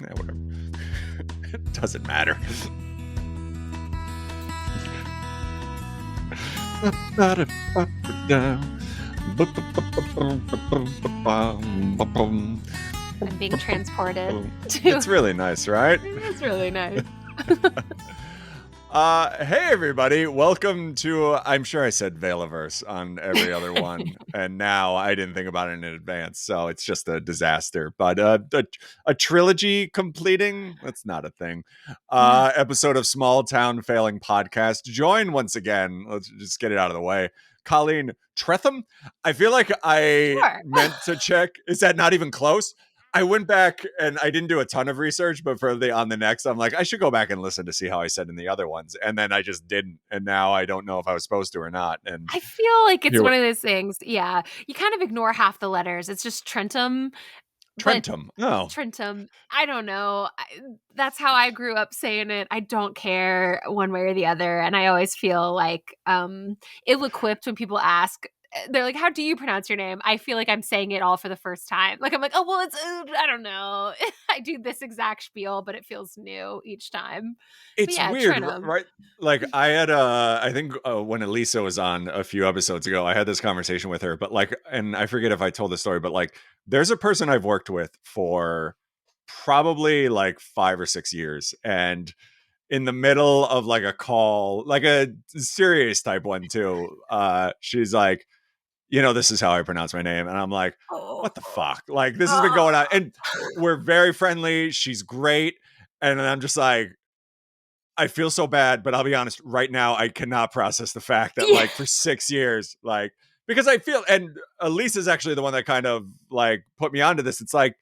Yeah, whatever. It doesn't matter. I'm being transported to. It's really nice, right? It's really nice. Hey everybody, welcome to, I'm sure I said Veilaverse on every other one, and now I didn't think about it in advance, so it's just a disaster. But a trilogy completing, that's not a thing. Episode of Small Town Failing Podcast. Join once again, let's just get it out of the way. Colleen, Trentham? I feel like I Sure. meant to check. Is that not even close? I went back and I didn't do a ton of research, but for on the next, I'm like, I should go back and listen to see how I said in the other ones. And then I just didn't. And now I don't know if I was supposed to or not. And I feel like it's here, one of those things. Yeah, you kind of ignore half the letters. It's just Trentham, but Trentham. Oh, Trentham. I don't know. That's how I grew up saying it. I don't care one way or the other, and I always feel like ill-equipped when people ask. They're like, "How do you pronounce your name?" I feel like I'm saying it all for the first time. Like I'm like, "Oh well, it's I don't know." I do this exact spiel, but it feels new each time. But it's yeah, weird, Trentham. right? Like I had, I think when Elisa was on a few episodes ago, I had this conversation with her, but like, and I forget if I told the story, but like, there's a person I've worked with for probably like 5 or 6 years. And in the middle of like a call, like a serious type one too, she's like, this is how I pronounce my name. And I'm like, Oh. what the fuck? Like, this has been Oh. going on. And we're very friendly. She's great. And I'm just like, I feel so bad, but I'll be honest, right now, I cannot process the fact that, Yeah. like, for 6 years, like, because I feel, and Elise is actually the one that kind of like put me onto this. It's like,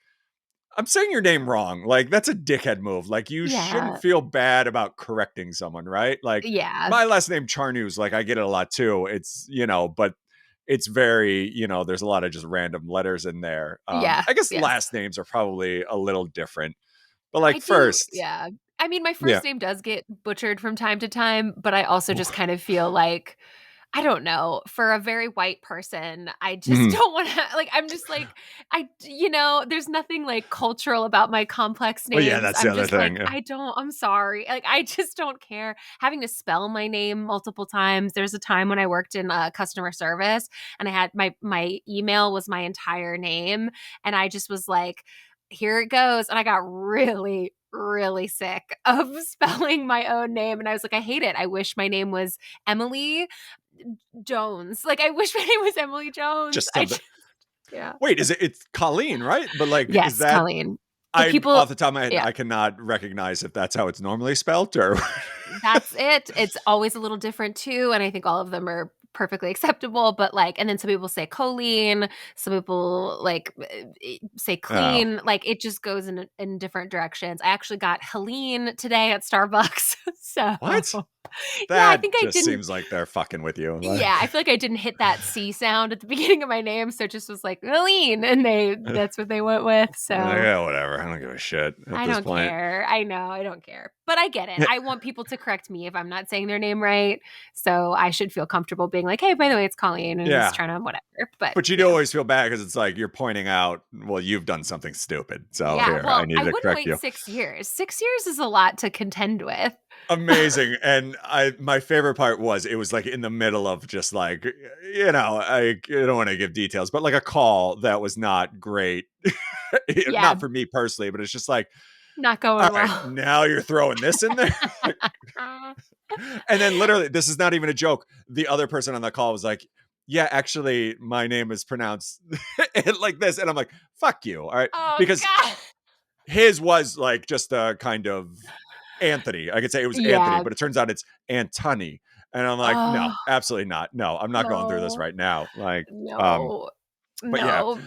I'm saying your name wrong. Like, that's a dickhead move. Like, you shouldn't Yeah. feel bad about correcting someone, right? Like, Yeah. my last name Charnews, like, I get it a lot too. It's, but it's very, there's a lot of just random letters in there. Yeah. I guess Yes. last names are probably a little different, but I like do. first, Yeah. I mean, my yeah. first name does get butchered from time to time, but I also just kind of feel like, I don't know, for a very white person, I just Mhm. don't want to, like, I'm just like, there's nothing like cultural about my complex Well, yeah, names. that's the I'm other just like, thing. Yeah. I'm sorry. Like, I just don't care. Having to spell my name multiple times. There's a time when I worked in customer service and I had my email was my entire name. And I just was like, here it goes. And I got really, really sick of spelling my own name. And I was like, I hate it. I wish my name was Emily Jones. Like, I wish my name was Emily Jones. Just something. Yeah. Wait, it's Colleen, right? But like, is Yes, that Colleen. But I people, off the top of my head, yeah, I cannot recognize if that's how it's normally spelled or that's it. It's always a little different too. And I think all of them are perfectly acceptable. But like, and then some people say Colleen, some people like say oh. clean. Like, it just goes in different directions. I actually got Helene today at Starbucks. So, What? yeah, I That think I just didn't. seems like they're fucking with you. Like, Yeah, I feel like I didn't hit that C sound at the beginning of my name, so it just was like Helene, and that's what they went with. So yeah, whatever. I don't give a shit at I this don't point. care. I know I don't care, but I get it. I want people to correct me if I'm not saying their name right, so I should feel comfortable being like, "Hey, by the way, it's Colleen," and it's Yeah. trying to whatever. But But you do yeah, always feel bad because it's like you're pointing out, well, you've done something stupid. So yeah. here, I Well, need I to wouldn't correct wait you. 6 years. 6 years is a lot to contend with. Amazing. And my favorite part was it was like in the middle of just like, I don't want to give details, but like a call that was not great. Yeah, Not for me personally, but it's just like, not all going right, well. now you're throwing this in there. And then literally, this is not even a joke. The other person on the call was like, yeah, actually, my name is pronounced like this. And I'm like, fuck you. All right. Oh Because God. his was like just a kind of Anthony. I could say it was Anthony, Yeah. but it turns out it's Antony. And I'm like, no, Oh absolutely not. No, I'm not going through this no. right now. Like, No. but yeah. No.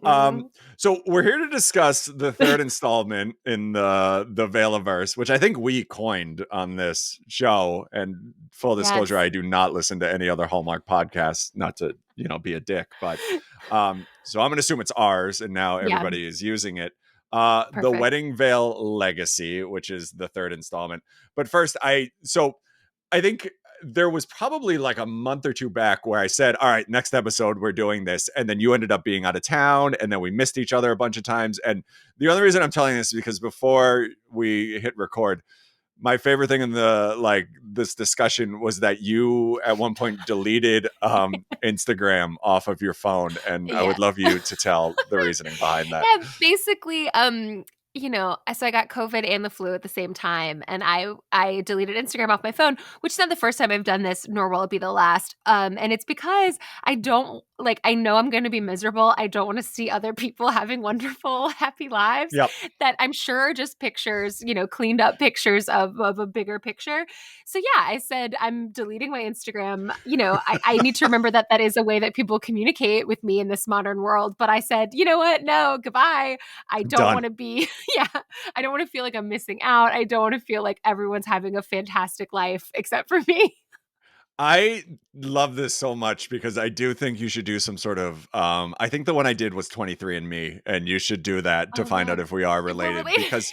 Um, Mm-mm. so we're here to discuss the third installment in the Veilaverse, which I think we coined on this show. And full disclosure, Yes. I do not listen to any other Hallmark podcasts, not to, be a dick, but so I'm gonna assume it's ours, and now Yeah, everybody is using it. The perfect. Wedding Veil Legacy, which is the third installment. But first, I think there was probably like a month or two back where I said, all right, next episode, we're doing this. And then you ended up being out of town. And then we missed each other a bunch of times. And the only reason I'm telling this is because before we hit record, my favorite thing in the like this discussion was that you at one point deleted Instagram off of your phone. And I would Yes. love you to tell the reasoning behind that. Yeah, basically, so I got COVID and the flu at the same time, and I deleted Instagram off my phone, which is not the first time I've done this, nor will it be the last. And it's because I don't like. I know I'm going to be miserable. I don't want to see other people having wonderful, happy lives Yep. that I'm sure are just pictures, cleaned up pictures of a bigger picture. So yeah, I said I'm deleting my Instagram. I need to remember that that is a way that people communicate with me in this modern world. But I said, you know what? No, goodbye. I don't Done. want to be, yeah, I don't want to feel like I'm missing out. I don't want to feel like everyone's having a fantastic life except for me. I love this so much because I do think you should do some sort of I think the one I did was 23andMe, and you should do that to Oh, find out well, if we are if we're related, related. because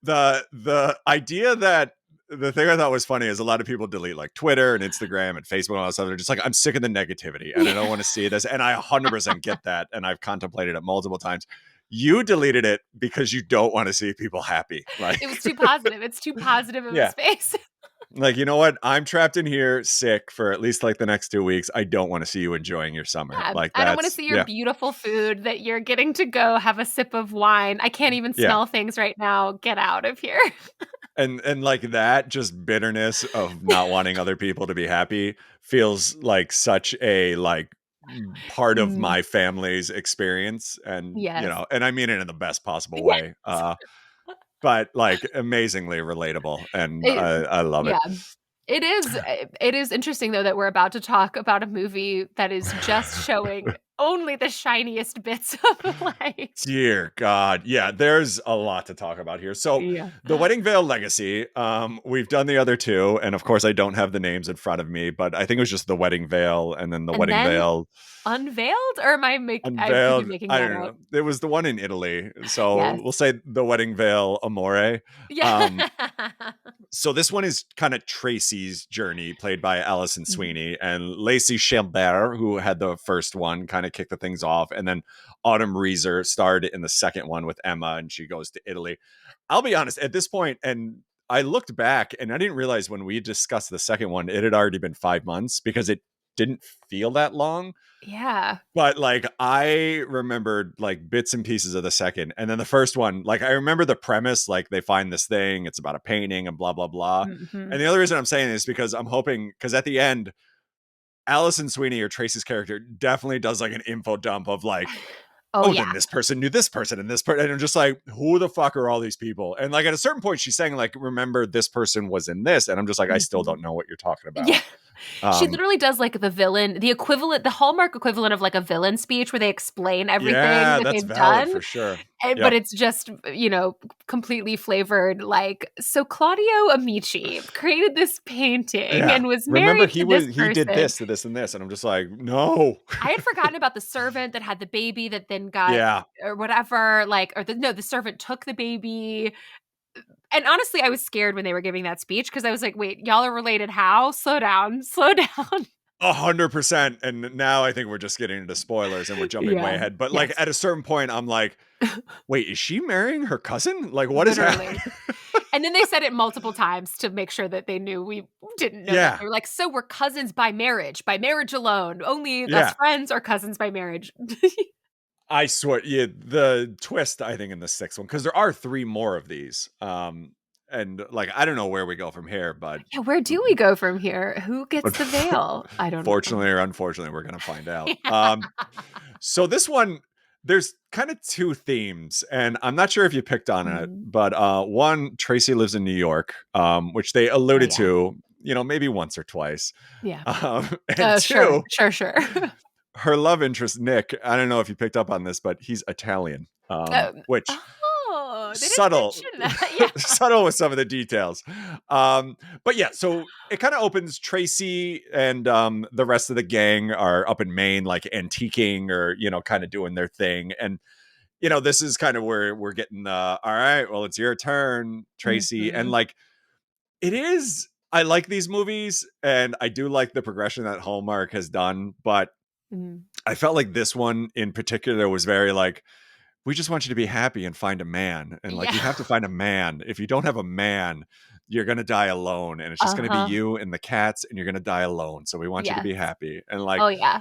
the idea that the thing I thought was funny is a lot of people delete like Twitter and Instagram and Facebook and all that stuff. They're just like, I'm sick of the negativity and I don't want to see this. And I 100% get that. And I've contemplated it multiple times. You deleted it because you don't want to see people happy. Like, It was too positive. It's too positive of a yeah. space. Like, you know what? I'm trapped in here sick for at least like the next 2 weeks. I don't want to see you enjoying your summer. Yeah, Like, I don't want to that's, see your yeah. beautiful food that you're getting to go have a sip of wine. I can't even Yeah. smell things right now. Get out of here. And like that just bitterness of not wanting other people to be happy feels like such a like part of Mm, my family's experience, and yes. and I mean it in the best possible Yes. way, but like amazingly relatable, and It, I love it. yeah. It is interesting though that we're about to talk about a movie that is just showing only the shiniest bits of life. Dear God. Yeah, there's a lot to talk about here. So, Yeah. The Wedding Veil Legacy, we've done the other two, and of course I don't have the names in front of me, but I think it was just The Wedding Veil and then The And Wedding then Veil unveiled, or I could be Unveiled. making I that don't up. know. It was the one in Italy. So, Yes. we'll say The Wedding Veil Amore. Yeah. Um, so this one is kind of Tracy's journey, played by Alison Mhm. Sweeney, and Lacey Chabert, who had the first one, kind of kicked the things off, and then Autumn Reeser starred in the second one with Emma, and she goes to Italy. I'll be honest, at this point, and I looked back, and I didn't realize when we discussed the second one, it had already been 5 months because it didn't feel that long. Yeah. But like I remembered like bits and pieces of the second, and then the first one, like I remember the premise, like they find this thing, it's about a painting and blah blah blah. Mhm. And the other reason I'm saying this is because I'm hoping, because at the end, Allison Sweeney, or Tracy's character, definitely does like an info dump of like, Oh, oh, yeah. then this person knew this person and this person, and I'm just like, who the fuck are all these people? And like at a certain point, she's saying like, remember this person was in this, and I'm just like, I still Mhm. don't know what you're talking about. Yeah. She Um, literally does like the villain, the equivalent, the Hallmark equivalent of like a villain speech where they explain everything yeah, that that's they've valid done. for sure. But Yep. it's just, completely flavored like, so Claudio Amici created this painting Yeah. and was Remember, married to this he did person. this to this and this, and I'm just like, no. I had forgotten about the servant that had the baby that then got Yeah. or whatever, like, or the servant took the baby. And honestly, I was scared when they were giving that speech because I was like, wait, y'all are related how? Slow down, slow down. 100%. And now I think we're just getting into spoilers and we're jumping way Yeah. ahead. But like Yes. at a certain point, I'm like, wait, is she marrying her cousin? Like, what is happening? Literally. And then they said it multiple times to make sure that they knew we didn't know that. Yeah. They were like, "So we're cousins by marriage alone, only us Yeah. friends or cousins by marriage." I swear. Yeah. The twist, I think, in the sixth one, because there are three more of these. And like, I don't know where we go from here, but Yeah, where do we go from here? Who gets but the veil? I don't know. fortunately or unfortunately, we're gonna find out. So this one, there's kind of two themes, and I'm not sure if you picked on it, Mhm. but one, Tracy lives in New York, which they Oh, alluded yeah. to, maybe once or twice. Yeah. And Sure, two, sure, sure. her love interest, Nick, I don't know if you picked up on this, but he's Italian, which They didn't subtle mention that. Yeah. subtle with some of the details, but yeah, so it kind of opens. Tracy and the rest of the gang are up in Maine, like antiquing, or kind of doing their thing, and this is kind of where we're getting all right, well, it's your turn, Tracy. And Mhm. like, it is, I like these movies, and I do like the progression that Hallmark has done, but Mm. I felt like this one in particular was very like, we just want you to be happy and find a man. And like, Yeah. you have to find a man. If you don't have a man, you're going to die alone. And it's just going to be Uh-huh. you and the cats, and you're going to die alone. So we want you to Yes. be happy. And like, Oh, yeah.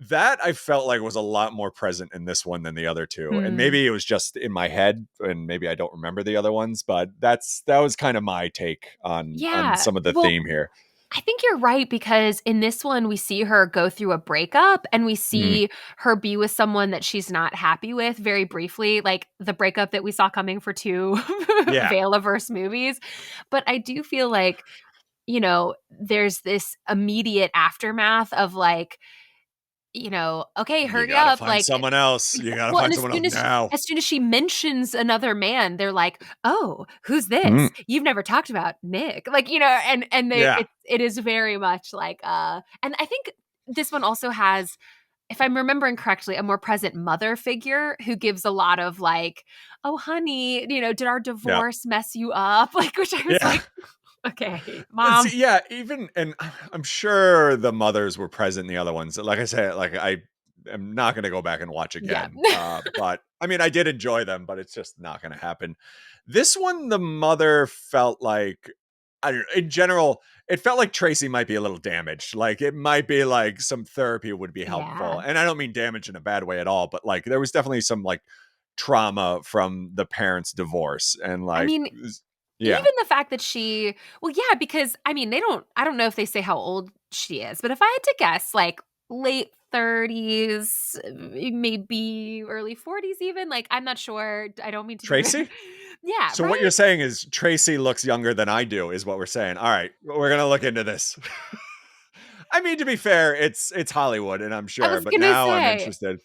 that I felt like was a lot more present in this one than the other two. And Mm. maybe it was just in my head and maybe I don't remember the other ones, but that was kind of my take on Yeah. some of the Well, theme here. I think you're right because in this one, we see her go through a breakup and we Mhm. see her be with someone that she's not happy with very briefly, like the breakup that we saw coming for two Yeah. Vale-averse movies. But I do feel like, there's this immediate aftermath of like, okay, You hurry got to up. find someone else. You got to Well, and find as someone else soon as now. as soon as she mentions another man, they're like, "Oh, who's this? Mm. You've never talked about Nick." Like, and Yeah. it is very much like and I think this one also has, if I'm remembering correctly, a more present mother figure who gives a lot of like, "Oh, honey, did our Yeah. divorce mess you up?" Like, which I was Yeah. like, "Okay, mom." See, yeah, even and I'm sure the mothers were present in the other ones. Like I said, like I am not going to go back and watch Yeah. again. But I mean, I did enjoy them, but it's just not going to happen. This one, the mother felt like, I don't know, in general, it felt like Tracy might be a little damaged. Like it might be like some therapy would be helpful, Yeah. and I don't mean damage in a bad way at all, but like there was definitely some like trauma from the parents' divorce, and I like, mean, yeah, even the fact that well, yeah, because I mean, I don't know if they say how old she is, but if I had to guess, like late 30s, maybe early 40s, even, like, I'm not sure. I don't mean to be rude. Tracy. Yeah, So what right? you're saying is Tracy looks younger than I do, is what we're saying. All right, we're gonna look into this. I mean, to be fair, it's Hollywood, and I'm I sure, was but gonna now I'm say, interested.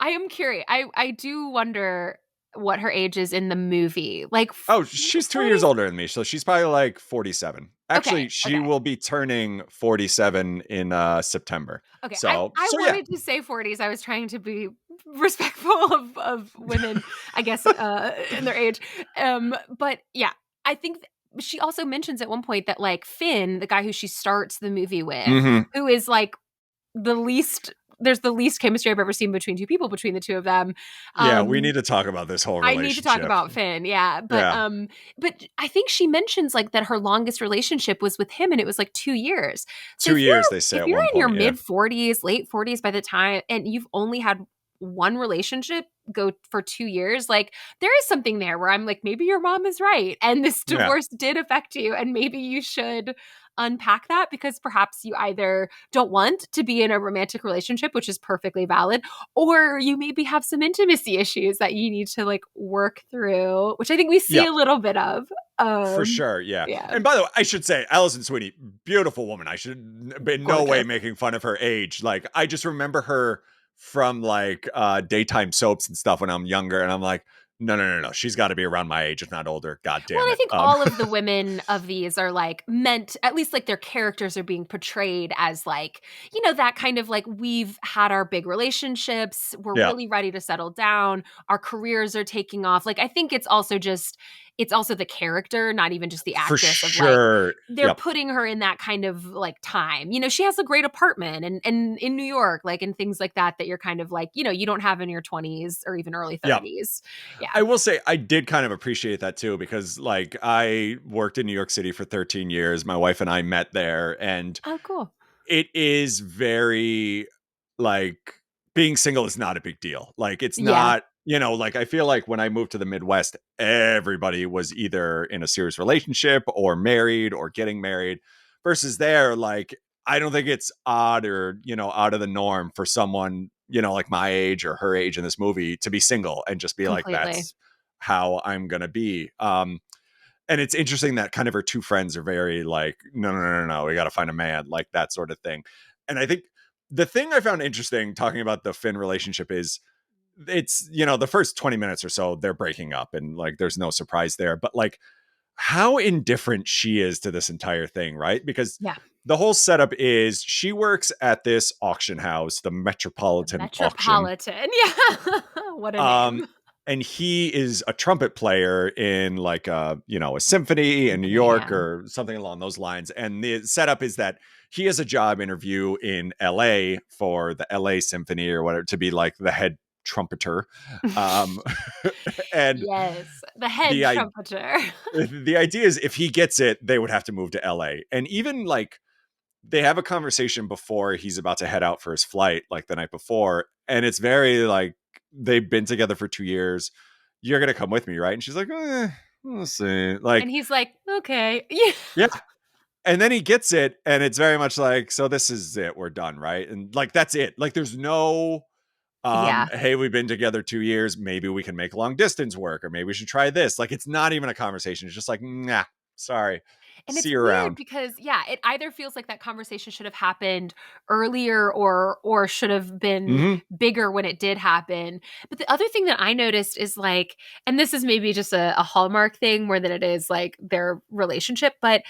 I am curious. I do wonder what her age is in the movie. Like Oh, she's 2 years 40s? older than me, so she's probably like 47. Okay, Actually, she okay. will be turning 47 in September. Okay, I So yeah, wanted to say 40s. I was trying to be respectful of women, I guess, in their age. But yeah, I think she also mentions at one point that like Finn, the guy who she starts the movie with, hmm, who is like the least there's the least chemistry I've ever seen between two people, between the two of them. yeah, we Um need to talk about this whole I need to talk relationship. about Finn, yeah, Yeah, but I think she mentions, like, that her longest relationship was with him, and it was, like, 2 years. So 2 years they say if at you're one in your point. Yeah, mid-40s, late 40s by the time and you've only had 1 relationship go for 2 years, like, there is something there where I'm like, "Maybe your mom is right, and this yeah, divorce did affect you, and maybe you should unpack that because perhaps you either don't want to be in a romantic relationship, which is perfectly valid, or you maybe have some intimacy issues that you need to like work through, which I think we see yeah. a little bit of. For sure, yeah. Yeah, And by the way, I should say, Alison Sweeney, beautiful woman. I should be in no way gorgeous. making fun of her age. Like, I just remember her from like daytime soaps and stuff when I'm younger, and I'm like, no, no, no, no. She's got to be around my age, if not older. God Well, damn and I it. think all of the women of these are like meant, at least like their characters are being portrayed as like, that kind of like we've had our big relationships, we're Yeah, really ready to settle down, our careers are taking off. Like I think it's also the character, not even just the for actress of like sure. they're Yep. putting her in that kind of like time. She has a great apartment and in New York, like and things like that you're kind of like, you don't have in your 20s or even early Yep. 30s. Yeah. I will say I did kind of appreciate that too, because like I worked in New York City for 13 years. My wife and I met there, and Oh, cool. it is very like, being single is not a big deal. Like it's Yeah, not, like I feel like when I moved to the Midwest, everybody was either in a serious relationship or married or getting married, versus there, like I don't think it's odd or, out of the norm for someone, like my age or her age in this movie to be single and just be like, completely. that's how I'm going to be. And it's interesting that kind of her two friends are very like, no, no, no, no, no, we got to find a man, like that sort of thing. And I think the thing I found interesting talking about the Finn relationship is it's, the first 20 minutes or so, they're breaking up and like there's no surprise there. But like how indifferent she is to this entire thing, right? Because Yeah. the whole setup is she works at this auction house, the The Metropolitan Auction. Metropolitan. Yeah. What a Um, name. and he is a trumpet player in like a symphony in New Symphony, York yeah. or something along those lines. And the setup is that he has a job interview in LA for the LA Symphony or whatever to be like the head trumpeter. Um, and Yes, the head the trumpeter. the idea is if he gets it, they would have to move to LA. And even like they have a conversation before he's about to head out for his flight, like the night before, and it's very like they've been together for 2 years. You're gonna come with me, right? And she's like, we'll see. And Like, he's like, "Okay." Yeah. yeah. And then he gets it, and it's very much like, so this is it, we're done, right? And like that's it. Like there's no Yeah. hey, we've been together 2 years, maybe we can make long distance work, or maybe we should try this. Like it's not even a conversation. It's just like, nah, sorry. And See it's you weird around. because yeah, it either feels like that conversation should have happened earlier or should have been Mm-hmm. bigger when it did happen. But the other thing that I noticed is like, and this is maybe just a Hallmark thing more than it is like their relationship, but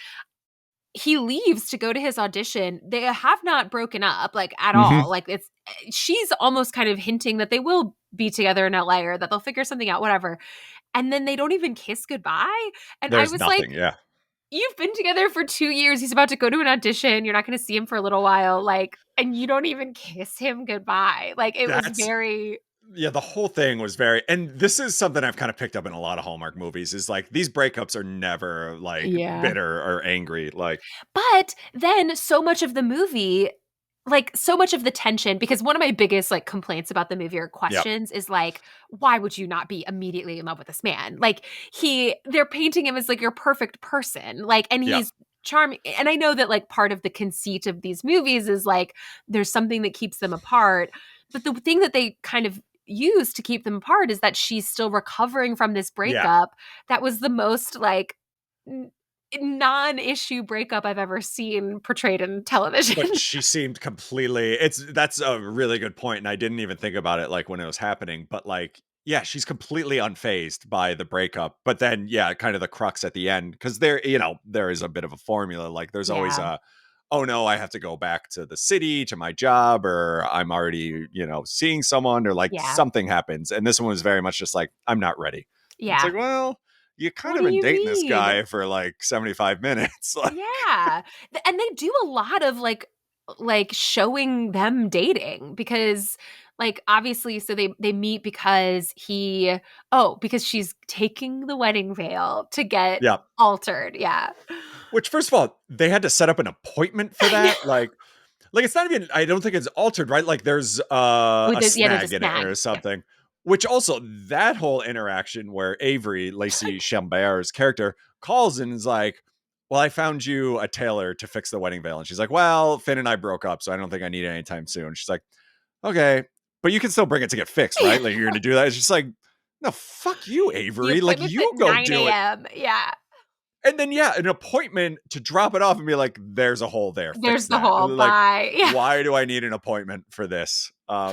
he leaves to go to his audition. They have not broken up like at Mm-hmm. all. Like it's she's almost kind of hinting that they will be together in LA or that they'll figure something out, whatever. And then they don't even kiss goodbye. And I There's was like, nothing. Yeah. you've been together for 2 years. He's about to go to an audition. You're not going to see him for a little while. Like, and you don't even kiss him goodbye. Like, it was That's very, yeah, the whole thing was very, and this is something I've kind of picked up in a lot of Hallmark movies is like these breakups are never like yeah. bitter or angry. Like, But then so much of the movie, like so much of the tension, because one of my biggest like complaints about the movie or yeah, questions is like, why would you not be immediately in love with this man? Like they're painting him as like your perfect person. Like, and yeah, he's charming. And I know that like part of the conceit of these movies is like there's something that keeps them apart. But the thing that they kind of use to keep them apart is that she's still recovering from this yeah. breakup that was the most like non-issue breakup I've ever seen portrayed in But television. she seemed completely, that's a really good point, and I didn't even think about it like when it was happening, but like yeah, she's completely unfazed by the breakup. But then yeah, kind of the crux at the end, because there is a bit of a formula. Like there's always Yeah. a, oh no, I have to go back to the city to my job, or I'm already, seeing someone, or like Yeah. something happens. And this one was very much just like, I'm not ready. It's Yeah. like, well, you kind What of do been you dating this mean? guy for like 75 minutes. Like, Yeah. And they do a lot of like showing them dating because like obviously so they meet because because she's taking the wedding veil to get yeah. altered. Yeah. Which, first of all, they had to set up an appointment for I know. that. Like it's not even. I don't think it's altered, right? Like there's With a there's a snag in it snag. or Yeah. something. Which also that whole interaction where Avery Lacey Chambert's character calls and is like, "Well, I found you a tailor to fix the wedding veil," and she's like, "Well, Finn and I broke up, so I don't think I need it anytime soon." She's like, "Okay, but you can still bring it to get fixed, right? Like you're gonna do that?" It's just like, "No, fuck you, The Avery. Like appointment's at you go 9 do it." a.m. Yeah. And then yeah, an appointment to drop it off and be like, "There's a hole there. There's Fix the that." whole Like, bye. Yeah. why do I need an appointment for this? Yeah.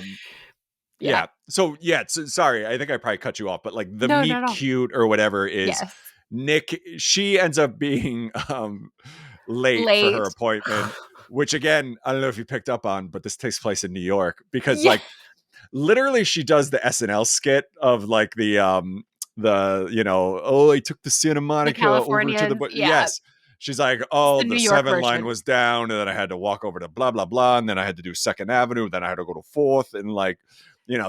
Yeah. So yeah. So, sorry, I think I probably cut you off, but like the No, not meet at all. cute or whatever is Yes. Nick. She ends up being late for her Late. appointment, which again, I don't know if you picked up on, but this takes place in New York because Yeah. like literally she does the SNL skit of like the oh, I took the Santa The Monica over to the Californians. Yeah. yes. She's like, It's oh, the the New York 7 line version. was down, and then I had to walk over to blah blah blah, and then I had to do Second Avenue, then I had to go to Fourth, and like,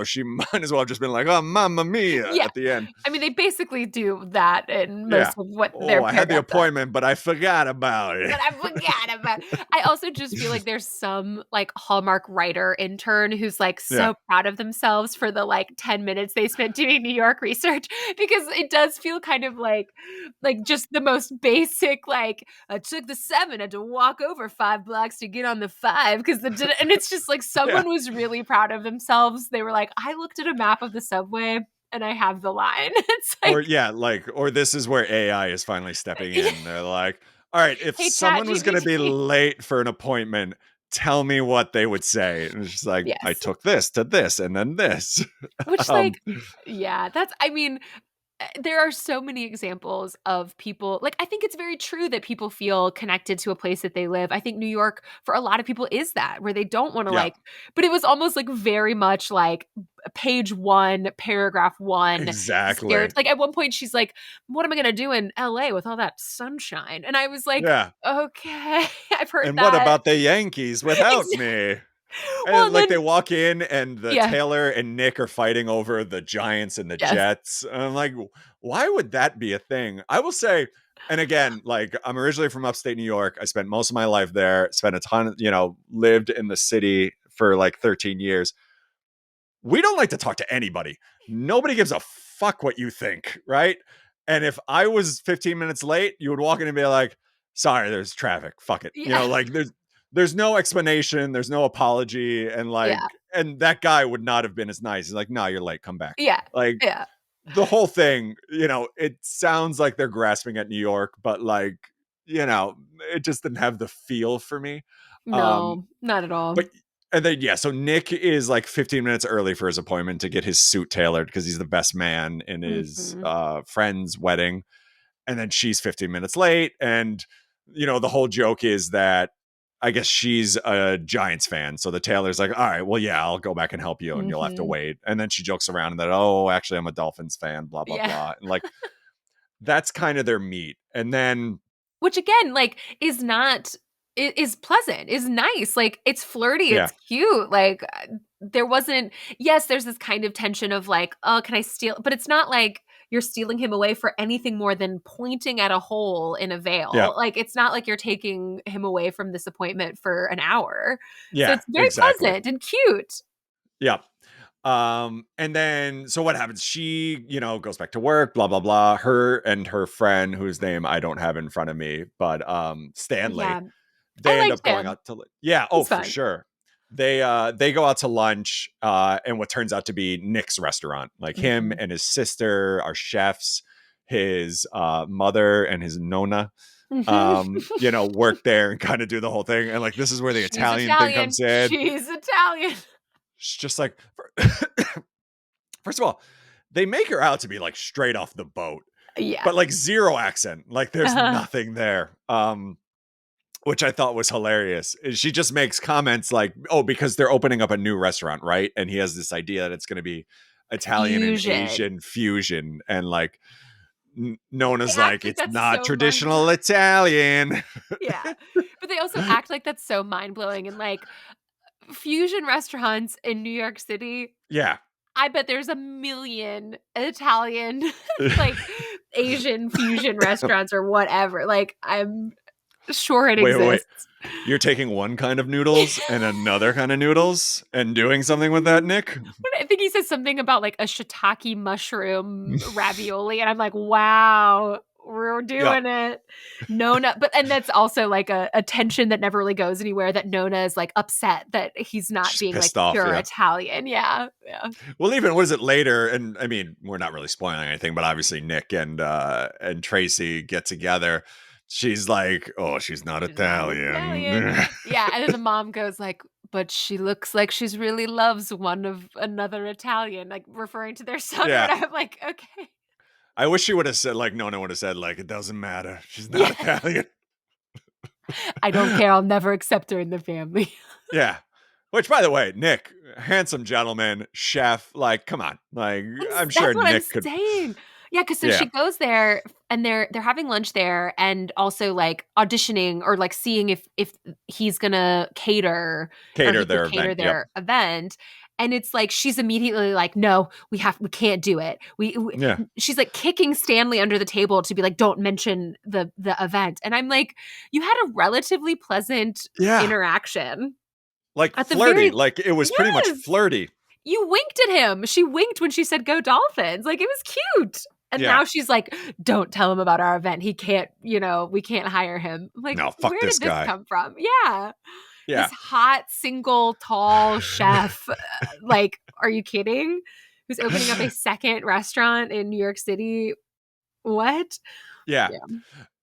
she might as well have just been like, oh, mamma mia Yeah. at the end. I mean, they basically do that in Yeah. most of what Oh, their I had the paragraphs are. appointment, but I forgot about it. But I forgot about. I also just feel like there's some like Hallmark writer intern who's like Yeah. so proud of themselves for the like 10 minutes they spent doing New York research because it does feel kind of like just the most basic like I took the 7 had to walk over 5 blocks to get on the 5 because and it's just like Yeah. someone was really proud of themselves. They were like, I looked at a map of the subway and I have the line. It's Or like, yeah, like, or this is where AI is finally stepping in. They're like, all right, if hey, chat someone was going to be GPT. late for an appointment, tell me what they would say. And it's just like, I Yes. took this to this and then this. Which um, like yeah, I mean, there are so many examples of people like I think it's very true that people feel connected to a place that they live. I think New York for a lot of people is that where they don't want to yeah. like but it was almost like very much like page one, paragraph one, Exactly. like at one point she's like, what am I gonna do in LA with all that sunshine? And I was like, Yeah. okay, I've heard And what that. about the Yankees without Ex- me? well, And and like then they walk in and the yeah, Taylor and Nick are fighting over the Giants and the yes, Jets. And I'm like, why would that be a thing? I will say, and again, like I'm originally from upstate New York. I spent most of my life there, spent a ton, lived in the city for like 13 years. We don't like to talk to anybody. Nobody gives a fuck what you think, right? And if I was 15 minutes late, you would walk in and be like, sorry, there's traffic. Fuck it. yeah, Like there's no explanation, there's no apology. And yeah, and that guy would not have been as nice. He's like, no, you're late, come back. yeah, Like yeah. the whole thing, it sounds like they're grasping at New York, but like, it just didn't have the feel for me. Um, No, not at all. but and then yeah, so Nick is like 15 minutes early for his appointment to get his suit tailored because he's the best man in his Hmm. friend's wedding. And then she's 15 minutes late. And the whole joke is that I guess she's a Giants fan. So the Taylor's like, all right, well, yeah, I'll go back and help you and you'll have to Hmm. wait. And then she jokes around that, oh, actually, I'm a Dolphins fan, blah, blah, Yeah. blah. And like that's kind of their meat. And then Which again, like, is not is pleasant, is nice. Like, it's flirty, yeah, it's cute. Like, there wasn't, yes, there's this kind of tension of like, oh, can I steal? But it's not like you're stealing him away for anything more than pointing at a hole in a yeah, veil. Like, it's not like you're taking him away from this appointment for an hour. So yeah, it's very exactly. pleasant and cute. Yeah. And then so what happens? She, goes back to work, blah, blah, blah. Her and her friend, whose name I don't have in front of me, but Stanley, Yeah. I they end up liked going him. out to yeah, oh, He's for fun. sure. They go out to lunch, and what turns out to be Nick's restaurant. Like him Hmm. and his sister are chefs, his mother and his nona work there and kind of do the whole thing. And like this is where the She's Italian thing Italian. comes in. She's Italian. It's just like first of all, they make her out to be like straight off the boat, Yeah. but like zero accent. Like there's Uh-huh. nothing there. Which I thought was hilarious. She just makes comments like, "Oh, because they're opening up a new restaurant, right?" And he has this idea that it's going to be Italian and Fusion. Asian fusion, and like They Nona's act like, like "It's that's not so mind. traditional Italian." Yeah. But they also act like that's so mind-blowing and like fusion restaurants in New York City, Yeah. I bet there's a million Italian, like Asian fusion restaurants or whatever. Like I'm sure it Wait. exists. You're taking one kind of noodles and another kind of noodles and doing something with that, Nick? I think he says something about like a shiitake mushroom ravioli, and I'm like, wow, we're Yeah. doing it. Nona, but and that's also like a tension that never really goes anywhere. That Nona is like upset that he's not She's being like pissed off. pure Yeah. Italian. Yeah, yeah. Well, even what is it later? And I mean, we're not really spoiling anything, but obviously Nick and Tracy get together. She's like, "Oh, she's not She's not Italian." Italian. Yeah, and then the mom goes like, but she looks like she's really loves one of another Italian, like referring to their son. Or Yeah. whatever. I'm like, okay, I wish she would have said like Nona would have said like it doesn't matter. She's not yeah. Italian. I don't care. I'll never accept her in the family. Yeah. Which, by the way, Nick, handsome gentleman, chef. Like, come on. Like, I'm sure That's what I'm Nick could. saying. Yeah, because so Yeah. she goes there and they're having lunch there and also like auditioning or like seeing if he's gonna cater or Cater he could their cater event. Yep. their event. And it's like she's immediately like, no, we can't do it. Yeah. She's like kicking Stanley under the table to be like, don't mention the event. And I'm like, you had a relatively pleasant Yeah. interaction Like at the flirty. very Like it was pretty much yes. flirty. You winked at him. She winked when she said go Dolphins. Like it was cute. And Yeah. now she's like, don't tell him about our event. He can't, we can't hire him. I'm like, No, fuck where this did this guy. come from? Yeah. This Yeah. hot, single, tall chef. Like, are you kidding? Who's opening up a second restaurant in New York City? What? Yeah. Yeah.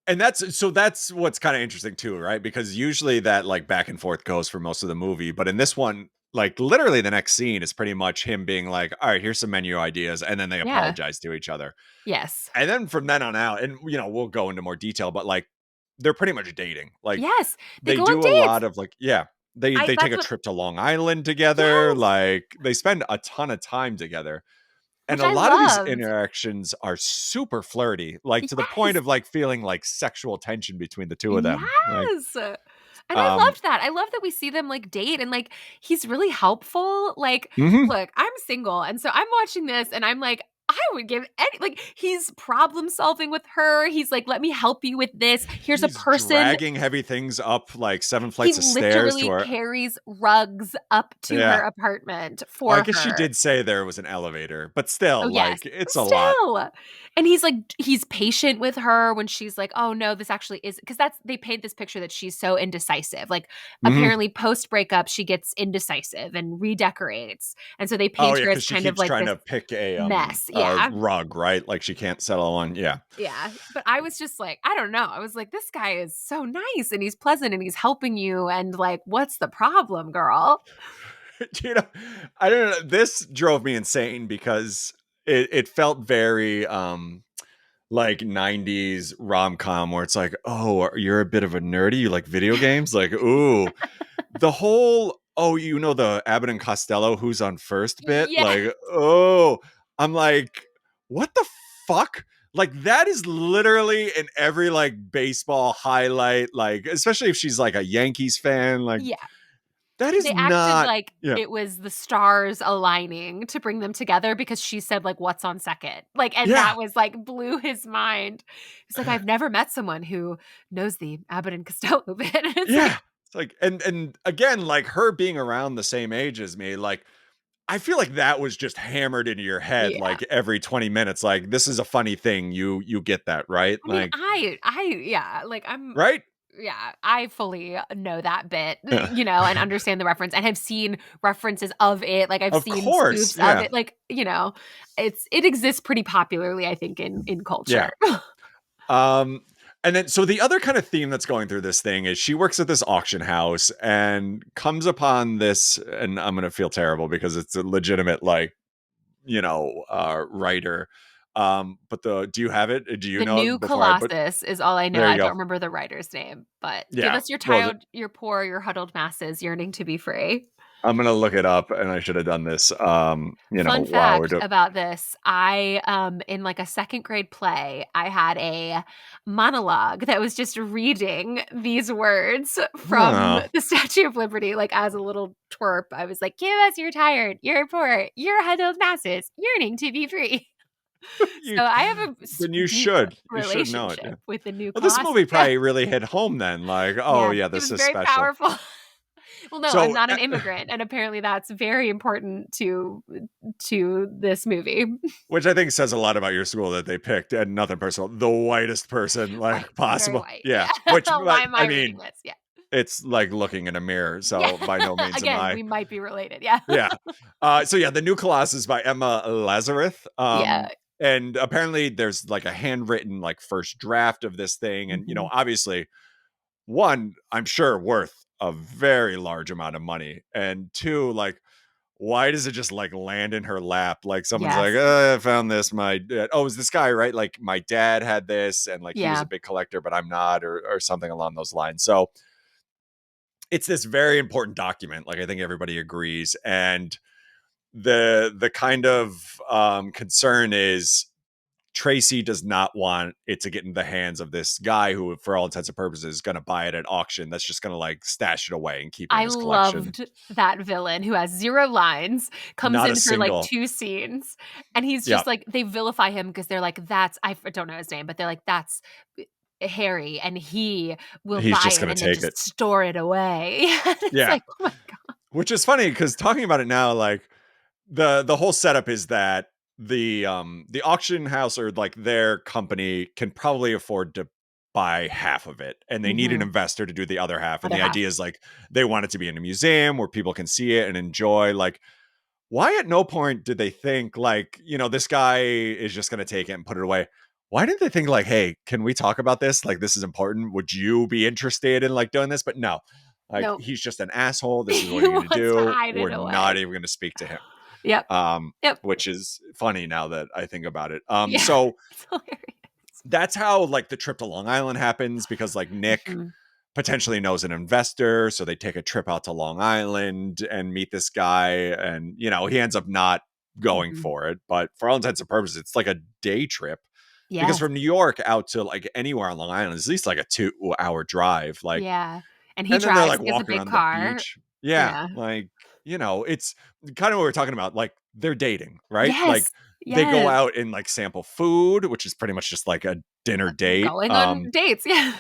And that's what's kind of interesting too, right? Because usually that like back and forth goes for most of the movie, but in this one, like literally the next scene is pretty much him being like, "All right, here's some menu ideas," and then they Yeah. apologize to each other. Yes. And then from then on out, and we'll go into more detail, but like they're pretty much dating. Like Yes. They they go on do a lot dates. of like, yeah. They take that's a what trip to Long Island together. yes, Like they spend a ton of time together. And which a I lot of these loved. interactions are super flirty, like to the point Yes. of like feeling like sexual tension between the two of them. Like, Yes. And I um, loved that. I love that we see them like date and like he's really helpful. Like, mhm. look, I'm single and so I'm watching this and I'm like I would give any like he's problem solving with her. He's like, let me help you with this. Here's a He's person. dragging heavy things up like 7 He flights of stairs to literally her. carries rugs up to her Yeah. apartment Well, I for guess she her. did say there was an elevator, but Oh, still, yes. like, it's a lot. Still. And he's like he's patient with her when she's like, "Oh, no, this actually is" because that's they paint this picture that she's so indecisive. Like, Mhm. apparently post breakup, she gets indecisive and redecorates. And so they Oh, paint yeah, her as because she kind of keeps like trying this to pick mess. a Yeah. rug, right? Like, she can't settle on yeah. Yeah. But I was just like, I don't know. I was like, this guy is so nice and he's pleasant and he's helping you. And like, what's the problem, girl? You know, I don't know, this drove me insane because it felt very, like 90s rom-com where it's like, "Oh, you're a bit of a nerdy, you like video games?" Like, "Ooh." The whole, "Oh, you know the Abbott and Costello who's on first bit?" Yeah. Like, "Oh." I'm like, "What the fuck?" Like, that is literally in every, like, baseball highlight, like, especially if she's, like, a Yankees fan, like, Yeah. that is They acted not like yeah. it was the stars aligning to bring them together because she said, like, "What's on second?" Like, and Yeah. that was, like, blew his mind. He's like, "I've never met someone who knows the Abbott and Costello bit." And it's Yeah. like It's like and again, like, her being around the same age as me, like, I feel like that was just hammered into your head, yeah. like, every 20 minutes, like, "This is a funny thing, you get that, right?" I mean, Like yeah, like, right? yeah, I fully know that bit, Yeah. and understand the reference and have seen references of it, like, I've Of seen course, spoofs of yeah, it, like, it exists pretty popularly, I think, in yeah. culture. Um, and then so the other kind of theme that's going through this thing is she works at this auction house and comes upon this, and I'm gonna feel terrible because it's a legitimate, like, writer. But the do you have it? Do you The know it new before I put Colossus is all I know, there you I don't go. remember the writer's name, but give Yeah. us your Well, tired your poor, your huddled masses yearning to be free. I'm gonna look it up, and I should have done this, Fun while we're fact doing about this, in, like, a 2nd grade play, I had a monologue that was just reading these words from Oh, the Statue of Liberty, like, as a little twerp. I was like, "Give us your tired, your poor, your huddled masses yearning to be free." you So I have a then you deep should. You should know it, yeah. relationship with the new Well, this Colossus. movie Yeah. probably really hit home then, like, "Oh, Yeah, yeah, it this was is very special." powerful. Well, no, I'm So, not an immigrant, and apparently that's very important to this movie. which I think says a lot about your school that they picked, and nothing personal, the whitest person, White, like, very possible. white, Yeah, yeah. which Why but, am I I reading mean, this? Yeah. it's like looking in a mirror, Yeah. so by no means am Again, I we might be related, yeah. yeah. So yeah, The New Colossus by Emma Lazarus. Yeah. And apparently there's, like, a handwritten, like, first draft of this thing, and, Mhm. obviously, 1, I'm sure worth a very large amount of money, and 2, like, why does it just, like, land in her lap? Like, someone's like, Yes. I found this, my dad" oh, is this guy, right? Like, "My dad had this, and, like, he was a Yeah. big collector, but I'm not," or something along those lines. So, it's this very important document, like, I think everybody agrees, and the kind of, concern is Tracy does not want it to get in the hands of this guy who, for all intents and purposes, is gonna buy it at auction, that's just gonna, like, stash it away and keep it in I his collection. loved that villain who has 0 lines, comes Not a in for, like, single 2 scenes, and he's yeah, just like they vilify him because 'cause they're like, "That's" don't know his name, but they're like, "That's Harry, and he will he's buy just it gonna and then take it. just store it away." And it's Yeah. like, "Oh my god." Which is funny because talking about it now, like, the whole setup is that the auction house or, like, their company can probably afford to buy half of it, and they need an Mhm. investor to do the other half, and Other the half. idea is, like, they want it to be in a museum where people can see it and enjoy, like, why at no point did they think, like, this guy is just gonna take it and put it away? Why didn't they think, like, "Hey, can we talk about this? Like, this is important. Would you be interested in, like, doing this?" But no. Like, No. he's just an asshole. This is what He you're gonna wants to do. hide We're it not away. even gonna speak to him. Yep. Yep. Which is funny now that I think about it. Yeah. So It's hilarious. that's how, like, the trip to Long Island happens because, like, Nick Mhm. potentially knows an investor, so they take a trip out to Long Island and meet this guy, and he ends up not going Mhm. for it, but for all intents and purposes it's like a day trip, because Yes. from New York out to like anywhere on Long Island is at least like a 2-hour drive, like, Yeah. And he and then they're drives. like He has a walking big around the car. beach. Yeah, Yeah. like, it's kind of what we're talking about. Like, they're dating, right? Like, Yes. they go Yes. out and like sample food, which is pretty much just like a dinner date. Going on dates. Yeah.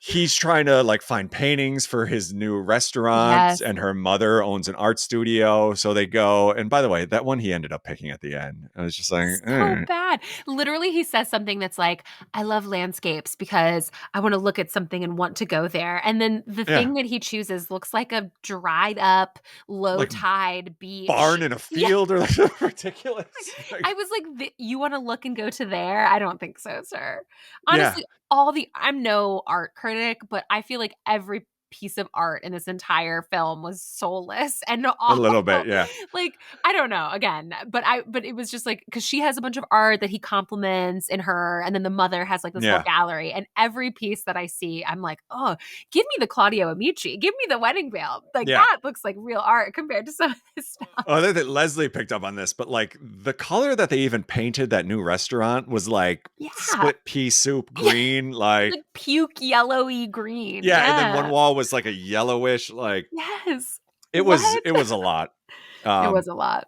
He's trying to like find paintings for his new restaurant, Yes. and her mother owns an art studio, so they go. And by the way, that one he ended up picking at the end. I was just like, So bad. Literally, he says something that's like, I love landscapes because I want to look at something and want to go there. And then the yeah, thing that he chooses looks like a dried up, low like tide beach. barn in a Yeah. field or like ridiculous. I Like, was like, you want to look and go to there? I don't think so, sir. yeah, Honestly, I'm no art critic, but I feel like every piece of art in this entire film was soulless and a little awful. bit. Yeah, Like, I don't know, again, but it was just like, because she has a bunch of art that he compliments in her, and then the mother has like this whole yeah, gallery, and every piece that I see, I'm like, oh, give me the Claudio Amici, give me the wedding veil. Like, yeah. that looks like real art compared to some of this stuff. Oh, I think that Leslie picked up on this, but like the color that they even painted that new restaurant was like Yeah. split pea soup Yeah. green, like, Like puke yellowy green. yeah, and then one Yeah. wall was like a yellowish, like, Yes. it was What? it was a lot. It Um was a lot.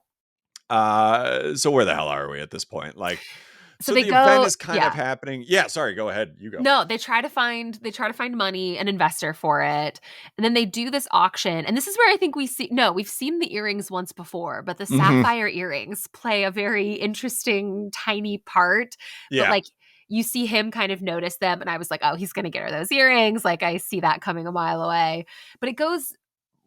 so where the hell are we at this point? Like, So so they the event go is kind of yeah. happening. Yeah, sorry, go ahead. You go. No, they try to find money, an investor for it, and then they do this auction, and this is where I think we've seen the earrings once before, but the Hmm. sapphire earrings play a very interesting tiny part, but, Yeah. like, you see him kind of notice them, and I was like, "Oh, he's gonna get her those earrings," like, I see that coming a mile away, but it goes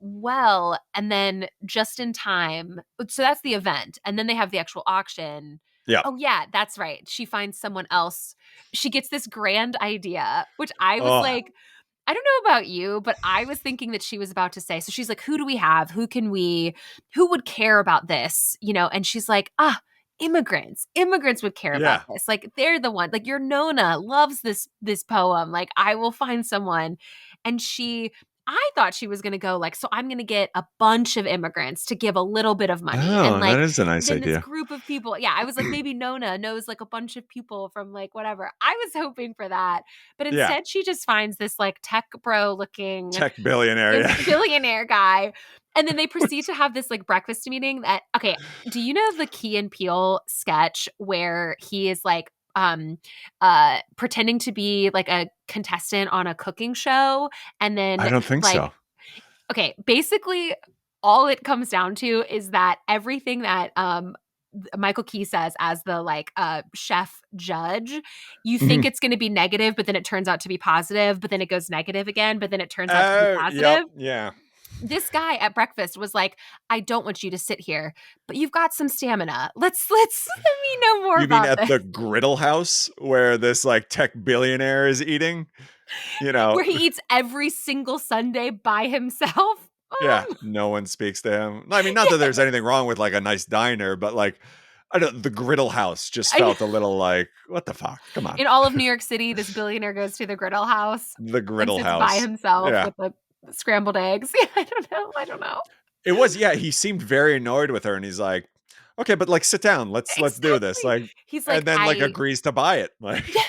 well, and then just in time so that's the event, and then they have the actual auction. Yeah. Oh, yeah, that's right, she finds someone else. She gets this grand idea, which I was Oh, like, I don't know about you, but I was thinking that she was about to say, so she's like, "Who do we have? Who would care about this?" And she's like, "Ah, immigrants. Immigrants would care about yeah. this. Like, they're the one. Like, your Nona loves this poem. Like, I will find someone." And I thought she was gonna go like, so I'm gonna get a bunch of immigrants to give a little bit of money. And Oh, that like is a nice then this idea. group of people, yeah, I was like, maybe Nona knows like a bunch of people from like whatever. I was hoping for that. But Yeah. instead she just finds this like tech bro looking Tech billionaire. Yeah. billionaire guy. And then they proceed to have this like breakfast meeting that okay, do you know the Key and Peele sketch where he is like pretending to be like a contestant on a cooking show and I then don't think like so. okay, basically all it comes down to is that everything that Michael Key says as the like chef judge, you think Mhm. it's going to be negative, but then it turns out to be positive, but then it goes negative again, but then it turns out to be Oh, yep. positive. Yeah. This guy at breakfast was like, "I don't want you to sit here, but you've got some stamina. Let's let me know more You mean about at this." the griddle house where this like tech billionaire is eating? You know, Where he eats every single Sunday by himself. yeah, no one speaks to him. I mean, not that there's anything wrong with like a nice diner, but like, I don't, the griddle house just I know. felt a little like, what the fuck? Come on. In all of New York City, this billionaire goes to the griddle house The and griddle sits by house. himself Yeah. with the scrambled eggs. Yeah, I don't know. I don't know. It was, yeah, he seemed very annoyed with her and he's like, okay, but like sit down. Let's do this. Exactly. Like, He's like, and then like I agrees to buy it. Like, yes.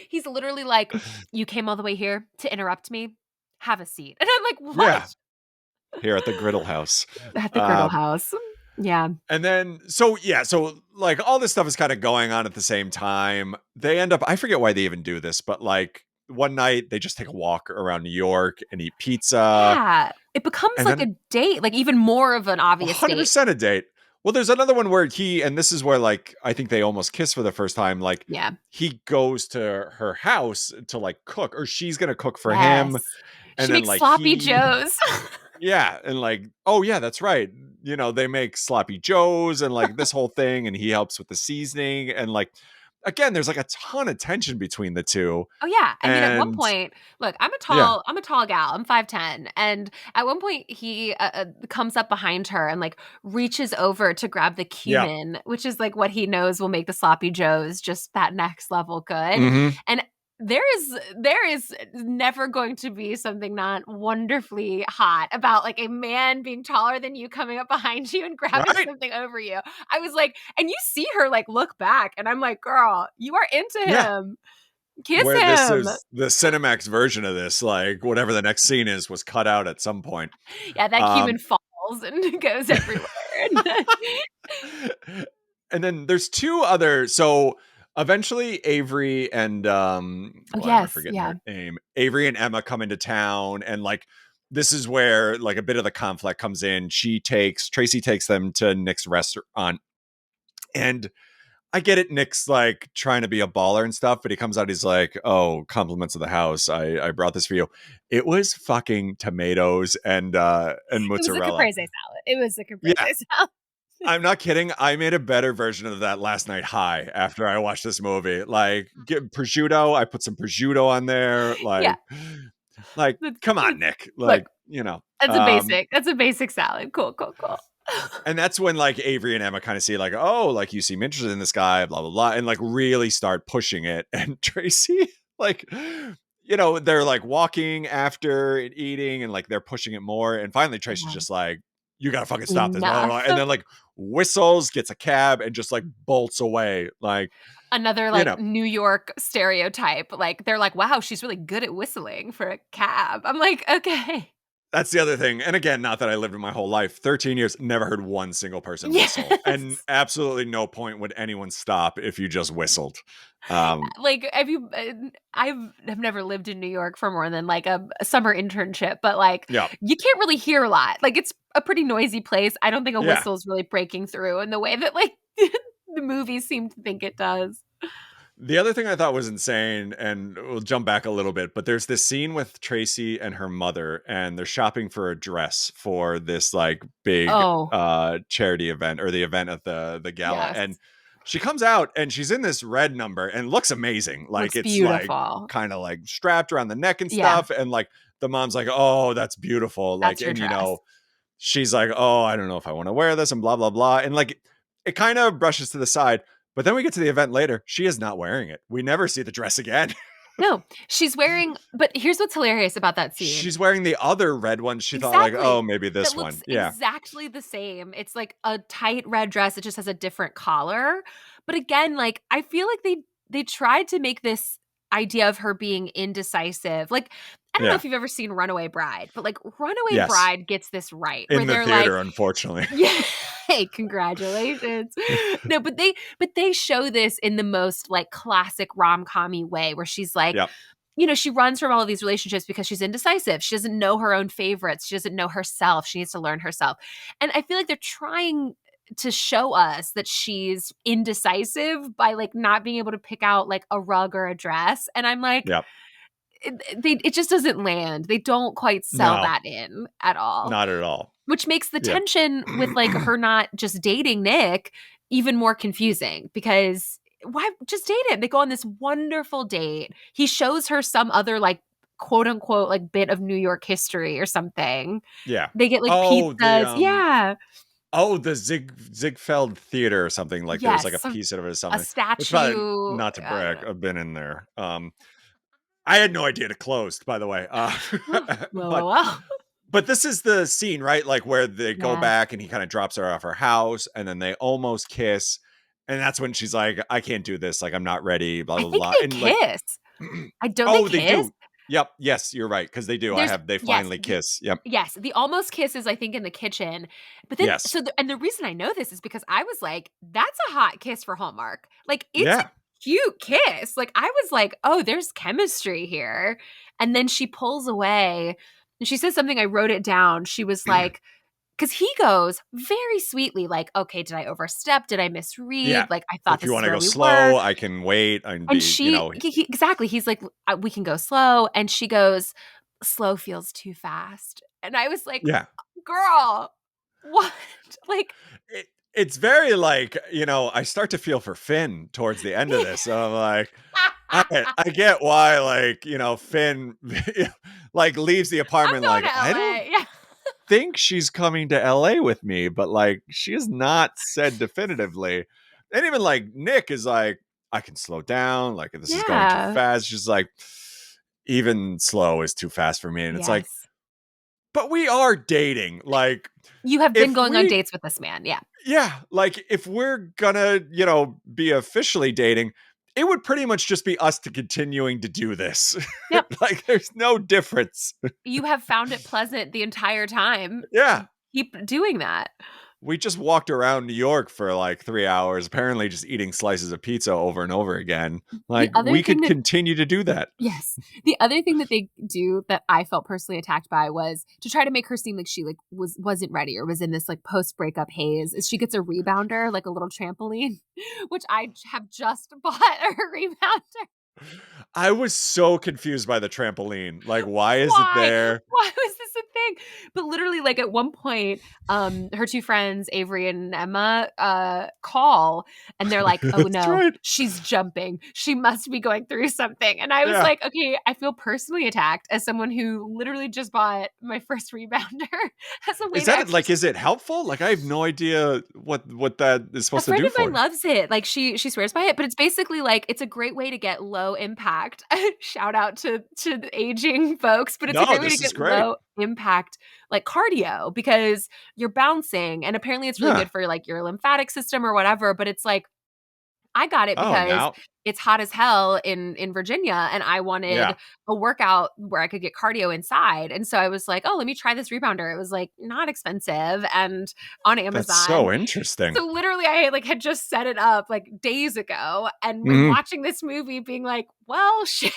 He's literally like, you came all the way here to interrupt me. Have a seat. And I'm like, yeah, what? here at the griddle house. At the griddle Um, house. Yeah. And then, so yeah, so like all this stuff is kind of going on at the same time. They end up, I forget why they even do this, but like one night they just take a walk around New York and eat pizza. Yeah. It becomes And like then a date, like even more of an obvious date. 100% a date. Well, there's another one where and this is where like I think they almost kiss for the first time. Like Yeah. he goes to her house to like cook, or she's going to cook for him. Yes. And She then makes like sloppy joes. yeah, and like, oh yeah, that's right. They make sloppy joes and like this whole thing, and he helps with the seasoning. And like, again, there's like a ton of tension between the two. Oh yeah. I mean, at one And point, look, yeah, I'm a tall gal. I'm 5'10", and at one point he comes up behind her and like reaches over to grab the yeah. cumin, which is like what he knows will make the sloppy joes just that next level good. Hmm. And there is never going to be something not wonderfully hot about like a man being taller than you coming up behind you and grabbing Right? something over you. I was like, and you see her like look back, and I'm like, girl, you are into Yeah. him. Kiss Where this him. is the Cinemax version of this, like whatever the next scene is, was cut out at some point. Yeah, that human Um, falls and goes everywhere. and then there's two other. So eventually, Avery and Oh why am I yes, forgetting yeah. her name? Avery and Emma come into town, and like this is where like a bit of the conflict comes in. Tracy takes them to Nick's restaurant, and I get it. Nick's like trying to be a baller and stuff, but he comes out. He's like, "Oh, compliments of the house. I brought this for you." It was fucking tomatoes and It was a mozzarella. caprese salad. It was a Yeah, caprese salad. I'm not kidding. I made a better version of that last night high after I watched this movie. Like, get prosciutto. I put some prosciutto on there. Yeah. Like, That's, come on, that's, Nick. look, Like, you know. that's a basic. That's a basic salad. Cool, cool, cool. And that's when like Avery and Emma kind of see like, oh, like you seem interested in this guy, blah blah blah, and like really start pushing it. And Tracy, like, they're like walking after and eating, and like they're pushing it more. And finally, Tracy's Yeah. just like, you gotta fucking stop this, blah, blah, blah. Enough. And then like whistles, gets a cab, and just like bolts away. Like, Another you like know, New York stereotype. Like they're like, wow, she's really good at whistling for a cab. I'm like, okay. that's the other thing. And again, not that I lived in my whole life, 13 years, never heard one single person whistle. And Yes. absolutely no point would anyone stop if you just whistled. Um, Like, have you? I've never lived in New York for more than like a summer internship, but like, yeah. you can't really hear a lot. Like, it's a pretty noisy place. I don't think a Yeah. whistle is really breaking through in the way that like the movies seem to think it does. The other thing I thought was insane, and we'll jump back a little bit, but there's this scene with Tracy and her mother, and they're shopping for a dress for this like big Oh, charity event, or the event at the gala. yes, And she comes out and she's in this red number and looks amazing. Like looks it's like beautiful. kind of like strapped around the neck and Yeah, stuff. And like the mom's like, "Oh, that's beautiful." Like, that's your and dress. she's like, "Oh, I don't know if I want to wear this," and blah blah blah. And like it kind of brushes to the side. But then we get to the event later. She is not wearing it. We never see the dress again. No, she's wearing. But here's what's hilarious about that scene. She's wearing the other red one. She thought like, oh, Exactly. maybe That this looks one. Yeah. exactly the same. It's like a tight red dress. It just has a different collar. But again, like I feel like they tried to make this idea of her being indecisive. Like I don't know Yeah. if you've ever seen Runaway Bride, but like Runaway Yes. Bride gets this right where In the they're like, theater, unfortunately. yeah, hey, congratulations. No, but they show this in the most like classic rom-com-y way where she's like, Yep. she runs from all of these relationships because she's indecisive. She doesn't know her own favorites. She doesn't know herself. She needs to learn herself. And I feel like they're trying to show us that she's indecisive by like not being able to pick out like a rug or a dress. And I'm like, Yep. it just doesn't land. They don't quite sell No, that in at all, not at all. which makes the Yeah. tension with like her not just dating Nick even more confusing because why just date him? They go on this wonderful date. He shows her some other like quote unquote like bit of New York history or something. Yeah. They get like Oh, pizzas. Yeah. the Ziegfeld Theater or something. Like there was Yes. like a piece of it or A something. Which probably statue. not to I don't brag, know. I've been in there. I had no idea it closed, by the way. Well, But well, well. But this is the scene, right? Like where they go Yes. back and he kind of drops her off her house and then they almost kiss. And that's when she's like, I can't do this. Like, I'm not ready, blah, I blah, think blah. they And like, kiss. I don't they oh, they kiss? do. Yep. Yes, you're right. Cause they do. There's They yes, finally kiss. Yep. yes, the almost kiss is I think in the kitchen. But then Yes. and the reason I know this is because I was like, that's a hot kiss for Hallmark. Like it's a Yeah. cute kiss. Like I was like, oh, there's chemistry here. And then she pulls away and she says something, I wrote it down. She was like, because he goes very sweetly, like, okay, did I overstep? Did I misread? Yeah. Like, I thought If you this is want to where go we were. slow, I can wait. And And be, exactly, he's like, we can go slow. And she goes, slow feels too fast. And I was like, yeah. girl, what? Like, It's very like, I start to feel for Finn towards the end of this. So I'm like, I get why, like, Finn like leaves the I'm apartment. going Like, to I don't LA. Yeah. think she's coming to LA with me, but like she has not said definitively. And even like Nick is like, I can slow down. Like, this is going too Yeah. fast. She's like, even slow is too fast for me. And it's like, Yes. but we are dating. Like, You have been if going on we, dates with this man. Yeah. yeah, like if we're gonna, be officially dating, it would pretty much just be us to continuing to do this. Yep. Like, there's no difference. You have found it pleasant the entire time. Yeah. Keep doing that. We just walked around New York for like 3 hours, apparently just eating slices of pizza over and over again. The Like, other we thing could that continue to do that. Yes. The other thing that they do that I felt personally attacked by was to try to make her seem like she like wasn't ready or was in this like post breakup haze. Is she gets a rebounder, like a little trampoline, which I have just bought a rebounder. I was so confused by the trampoline. Like, why is it Why? there? Why was this a thing? But literally, like at one point, her two friends, Avery and Emma, call and they're like, "Oh That's no, right. she's jumping. She must be going through something." And I was Yeah. like, "Okay, I feel personally attacked as someone who literally just bought my first rebounder as a way Is to that like, exercise." is it helpful? Like, I have no idea what that is A supposed to friend do of mine for you. loves it. Like she swears by it, but it's basically like it's a great way to get low impact. Shout out to the aging folks, but it's a No, great way to this is get great. low impact like cardio because you're bouncing and apparently it's really Huh. good for like your lymphatic system or whatever, but it's like I got it Oh, because now. it's hot as hell in Virginia and I Yeah. wanted a workout where I could get cardio inside. And so I was like, "Oh, let me try this rebounder." It was like not expensive and on That's Amazon. so interesting. So literally I like had just set it up like days ago and was Mhm. watching this movie being like, "Well, shit.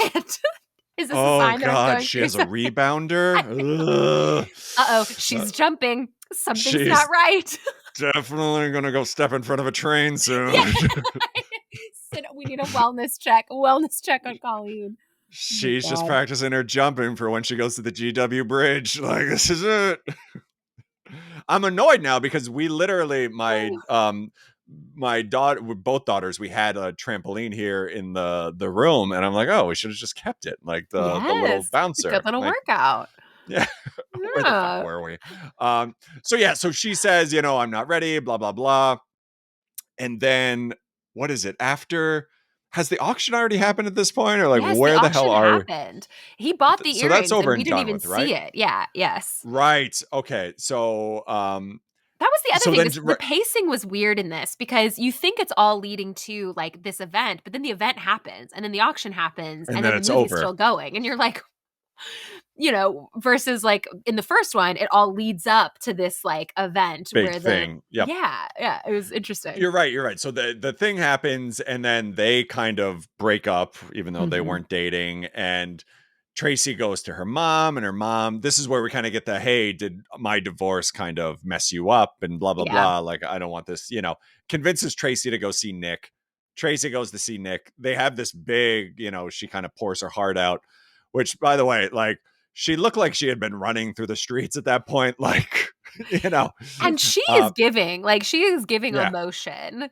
Is this a Oh sign that I'm god, going she through has a something?" rebounder? I Ugh. Uh-oh, Uh, she's jumping. Something's not she's right. definitely gonna go step in front of a train Yeah. soon. We need a wellness check on Colleen. Oh my She's just god. practicing her jumping for when she goes to the GW bridge. Like, this is it. I'm annoyed now because we literally my daughter, with both daughters, we had a trampoline here in the room, and I'm like, oh, we should have just kept it, like the little Yes. It's a good bouncer. little Like, workout. yeah, where the fuck Yeah. were we? So yeah, so she says, I'm not ready, blah blah blah, and then what is it after? Has the auction already happened at this point, or like Yes, the where the hell auction are we? happened. He bought the So that's earrings over and we and didn't done even with, right? see it. Yeah, yes. Right. Okay. So That was the other so thing then is the pacing was weird in this because you think it's all leading to like this event, but then the event happens and then the auction happens and and then then the it's movie's over. still going and you're like, versus like in the first one, it all leads up to this like event Big where the thing. Yep. yeah, it was interesting. You're right. You're right. So the thing happens, and then they kind of break up, even though they Mhm. weren't dating. And Tracy goes to her mom, and her mom. This is where we kind of get the, hey, did my divorce kind of mess you up? And blah blah Yeah. blah. Like, I don't want this. Convinces Tracy to go see Nick. Tracy goes to see Nick. They have this big. She kind of pours her heart out. Which, by the way, like, she looked like she had been running through the streets at that point. Like, you know, And she is uh, giving, like she is giving yeah. emotion.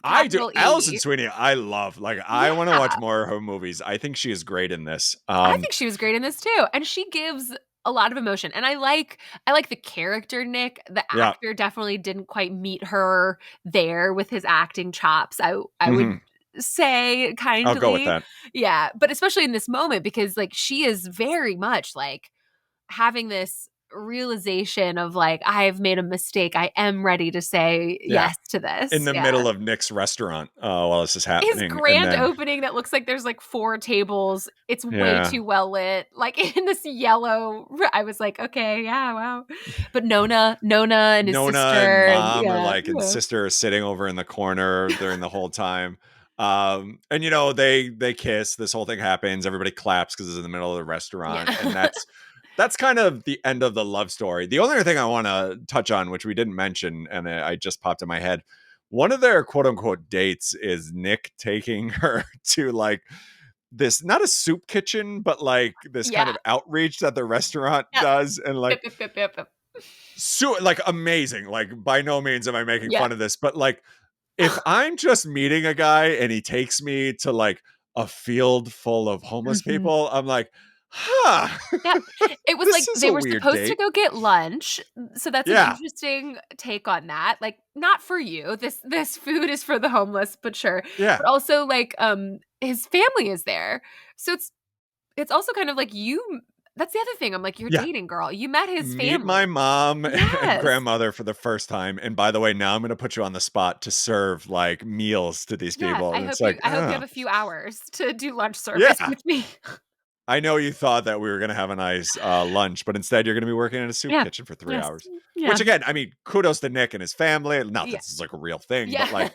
I do. Capital Allison E. Sweeney, I love. Like, I want to watch Yeah. more of her movies. I think she is great in this. I think she was great in this too, and she gives a lot of emotion, and I like the character Nick. The Yeah. actor definitely didn't quite meet her there with his acting chops. I would Mhm. say I'll go with kindly. that. Yeah, but especially in this moment because like she is very much like having this realization of like I've made a mistake. I am ready to say Yeah. yes to In this. the Yeah. middle of Nick's restaurant while this is His happening. And grand then, opening that looks like there's like 4 tables. It's way yeah. too well lit. Like in this yellow I was like, "Okay, yeah, wow." But Nona and his Nona and sister and mom are yeah, like, and yeah. sister are sitting over in the corner during the whole time. And they kiss. This whole thing happens. Everybody claps because it's in the middle of the restaurant, and Yeah. that's kind of the end of the love story. The only other thing I want to touch on, which we didn't mention, and I just popped in my head, one of their quote unquote dates is Nick taking her to like this, not a soup kitchen, but like this kind Yeah. of outreach that the restaurant Yep. does, and like Yep, yep, yep, yep, yep. so like amazing. Like, by no means am I making Yeah. fun of this, but like, if I'm just meeting a guy and he takes me to like a field full of homeless Mhm. people, I'm like, Huh. Yep. It was This like is they a were weird supposed to date. go get lunch, so that's an Yeah. interesting take on that. Like, not for you. This food is for the homeless, but sure. Yeah. But also like his family is there. So it's also kind of like you that's the other thing. I'm like, you're Yeah. dating, girl. You met his Meet my family. mom and Yes. grandmother for the first time. And by the way, now I'm going to put you on the spot to serve like meals to these Yeah. people. And it's like, I hope you have a few hours to do lunch service yeah. with me. I know you thought that we were going to have a nice lunch, but instead you're going to be working in a soup Yeah. kitchen for 3 Yes. hours. Yeah. Which again, I mean, kudos to Nick and his family. Not that Yeah. this is like a real thing, but Yeah. like,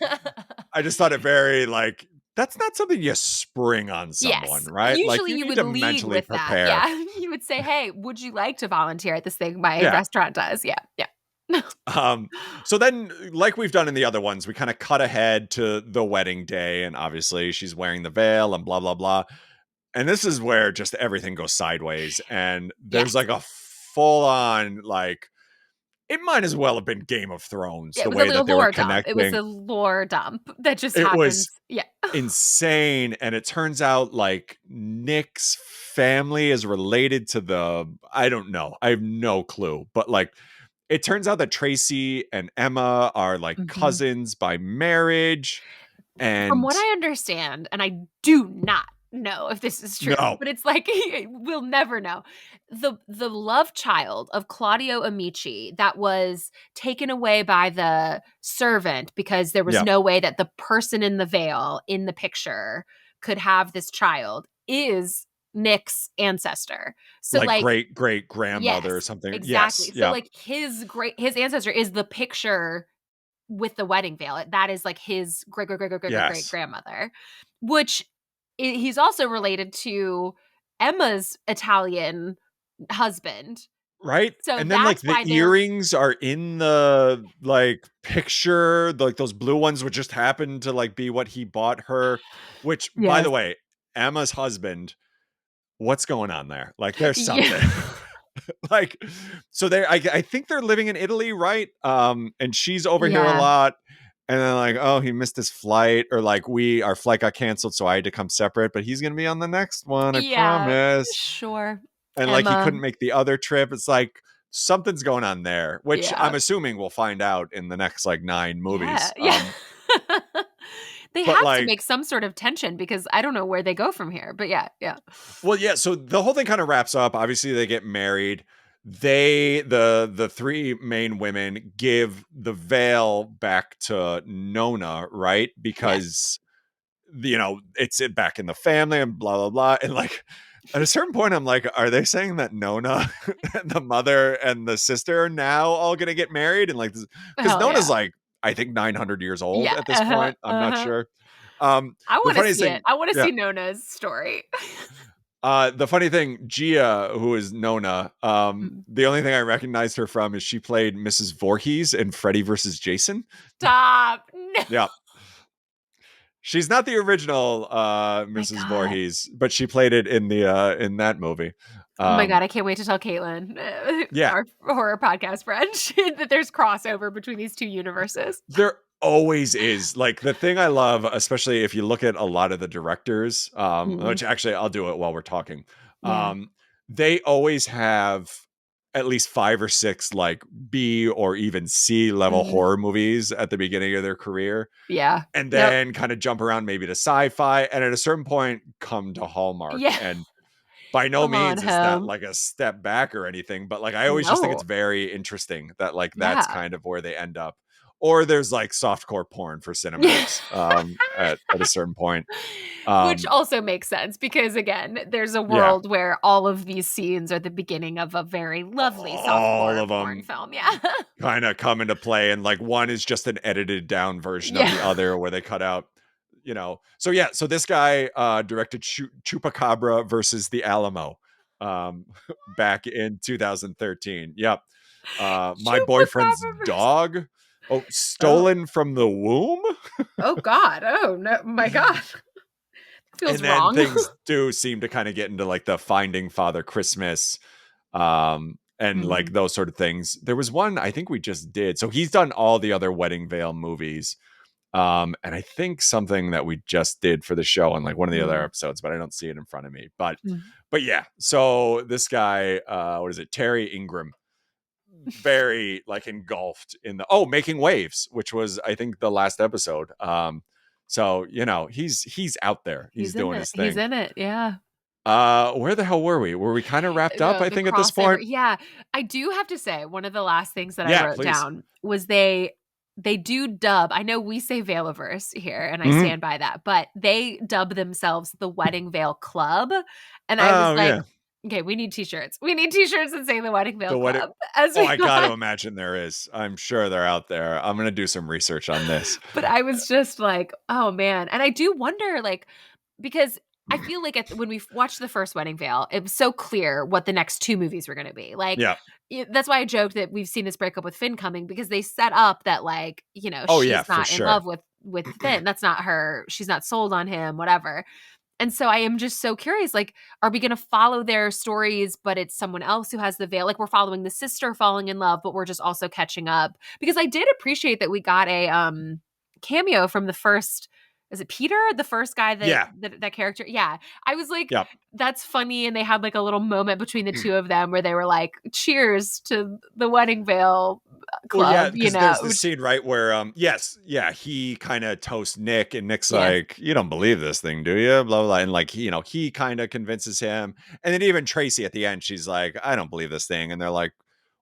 I just thought it very like, that's not something you spring on someone, Yes. right? Like Usually you you need would to lead mentally with that. prepare. Yeah. You would say, "Hey, would you like to volunteer at this thing my Yeah. restaurant does?" Yeah. Yeah. Um, so then, like we've done in the other ones, we kind of cut ahead to the wedding day, and obviously she's wearing the veil and blah blah blah. And this is where just everything goes sideways, and there's Yes. like a full on like it might as well have been Game of Thrones Yeah, it the was a way little that they were lore dump. It was connecting. a lore dump that just It was happens. Yeah. insane, and it turns out like Nick's family is related to the I don't know. I have no clue, but like it turns out that Tracy and Emma are like Mhm. cousins by marriage. From And what I understand, and I do not know if this is true, no, but it's like we'll never know. The love child of Claudio Amici that was taken away by the servant because there was yeah, no way that the person in the veil in the picture could have this child is Nick's ancestor. So like like great great grandmother or yes, something. Yes, exactly. So yeah, like his ancestor is the picture with the wedding veil. That is like his great great great great great great great yes, grandmother, which he's also related to Emma's Italian husband. right. So And then like that's the why they're earrings are in the like picture, like those blue ones would just happen to like be what he bought her. Which, by yes. the way, Emma's husband, what's going on there? Like, there's Yeah. something. Like, so I think they're living in Italy, right? And she's over here a Yeah. lot. And then like, oh, he missed his flight, or like our flight got canceled, so I had to come separate, but he's gonna be on the next one, I Yeah. promise. Sure. And like he Emma. couldn't make the other trip. It's like something's going on there, which Yeah. I'm assuming we'll find out in the next like 9 Yeah. movies. Yeah. They But have to like make some sort of tension because I don't know where they go from here. But yeah, yeah. well, yeah, so the whole thing kind of wraps up. Obviously, they get married. The three main women give the veil back to Nona, right? Yes. Because it's it back in the family and blah blah blah. And like at a certain point, I'm like, are they saying that Nona, the mother and the sister, are now all gonna get married? And like, because Hell Nona's yeah. like, I think 900 years old Yeah. at this Uh-huh. point. I'm not Uh-huh. sure. I The want to funniest see it. thing, I want to yeah. see Nona's story. The funny thing, Gia, who is Nona, Mm. the only thing I recognized her from is she played Mrs. Voorhees in Freddy versus Jason. Stop. No. Yeah. She's not the original My Mrs. God. Voorhees, but she played it in the in that movie. Oh my Um, God. I can't wait to tell Caitlin, yeah, our horror podcast friend, that there's crossover between these two universes. there always is. Like the thing I love, especially if you look at a lot of the directors, Mhm. which actually I'll do it while we're talking. Yeah. They always have at least 5 or 6 like B or even C level Mhm. horror movies at the beginning of their career, Yeah. and Yep. then kind of jump around maybe to sci-fi, and at a certain point come to Hallmark. Yeah. And by no Come on means is that home. like a step back or anything, but like I always just think it's No. very interesting that like that's Yeah. kind of where they end up. Or there's like softcore porn for Yeah. Cinemax at a certain point. Which Um, also makes sense because, again, there's a yeah, world where all of these scenes are the beginning of a very lovely all softcore of porn them film. Yeah. kind of come into play, and like one is just an edited down version of Yeah. the other where they cut out. So yeah, so this guy directed Chupacabra versus the Alamo um back in 2013. Yep. My boyfriend's Chupacabra versus. dog. Oh, Oh. stolen from the womb. Oh God. Oh no. My God. Feels And then wrong. things do seem to kind of get into like the Finding Father Christmas and like Mhm. those sort of things. There was one I think we just did. So he's done all the other Wedding Veil movies. And I think something that we just did for the show on like one of the other Mm. episodes, but I don't see it in front of me. But Mm. yeah, so this guy, what is it, Terry Ingram, very like engulfed in the making waves, which was I think the last episode. So he's out there, he's He's in doing it. his He's thing. in it. Yeah. Where the hell were we? Were we kind of wrapped up, No, I the think, at this crossover. point? Yeah. I do have to say, one of the last things that I Yeah, wrote please. down was they do dub. I know we say Veiloverse here, and I Mhm. stand by that, but they dub themselves the Wedding Veil Club. And I was Oh like, yeah, okay, we need t-shirts. We need t-shirts that say the Wedding Veil the what Club as oh, we I got to got. imagine there is. I'm sure they're out there. I'm gonna do some research on this. But I was just like, oh man. And I do wonder, like, because I feel like when we watched the first Wedding Veil, it was so clear what the next two movies were going to be. Like, Yeah. that's why I joked that we've seen this breakup with Finn coming, because they set up that, like, Oh yeah, she's for not in sure. love with Finn. That's not her. She's not sold on him. Whatever. And so I am just so curious. Like, are we going to follow their stories, but it's someone else who has the veil? Like, we're following the sister falling in love, but we're just also catching up. Because I did appreciate that we got a cameo from the first. Is it Peter, the first guy Yeah. that character? Yeah, I was like, Yep. that's funny, and they had like a little moment between the two of them where they were like, "Cheers to the Wedding Veil Well, yeah, Club," because there's this scene, right, where yes, yeah, he kind of toasts Nick, and Nick's yeah, like, "You don't believe this thing, do you?" Blah blah, blah. And like, he kind of convinces him, and then even Tracy at the end, she's like, "I don't believe this thing," and they're like,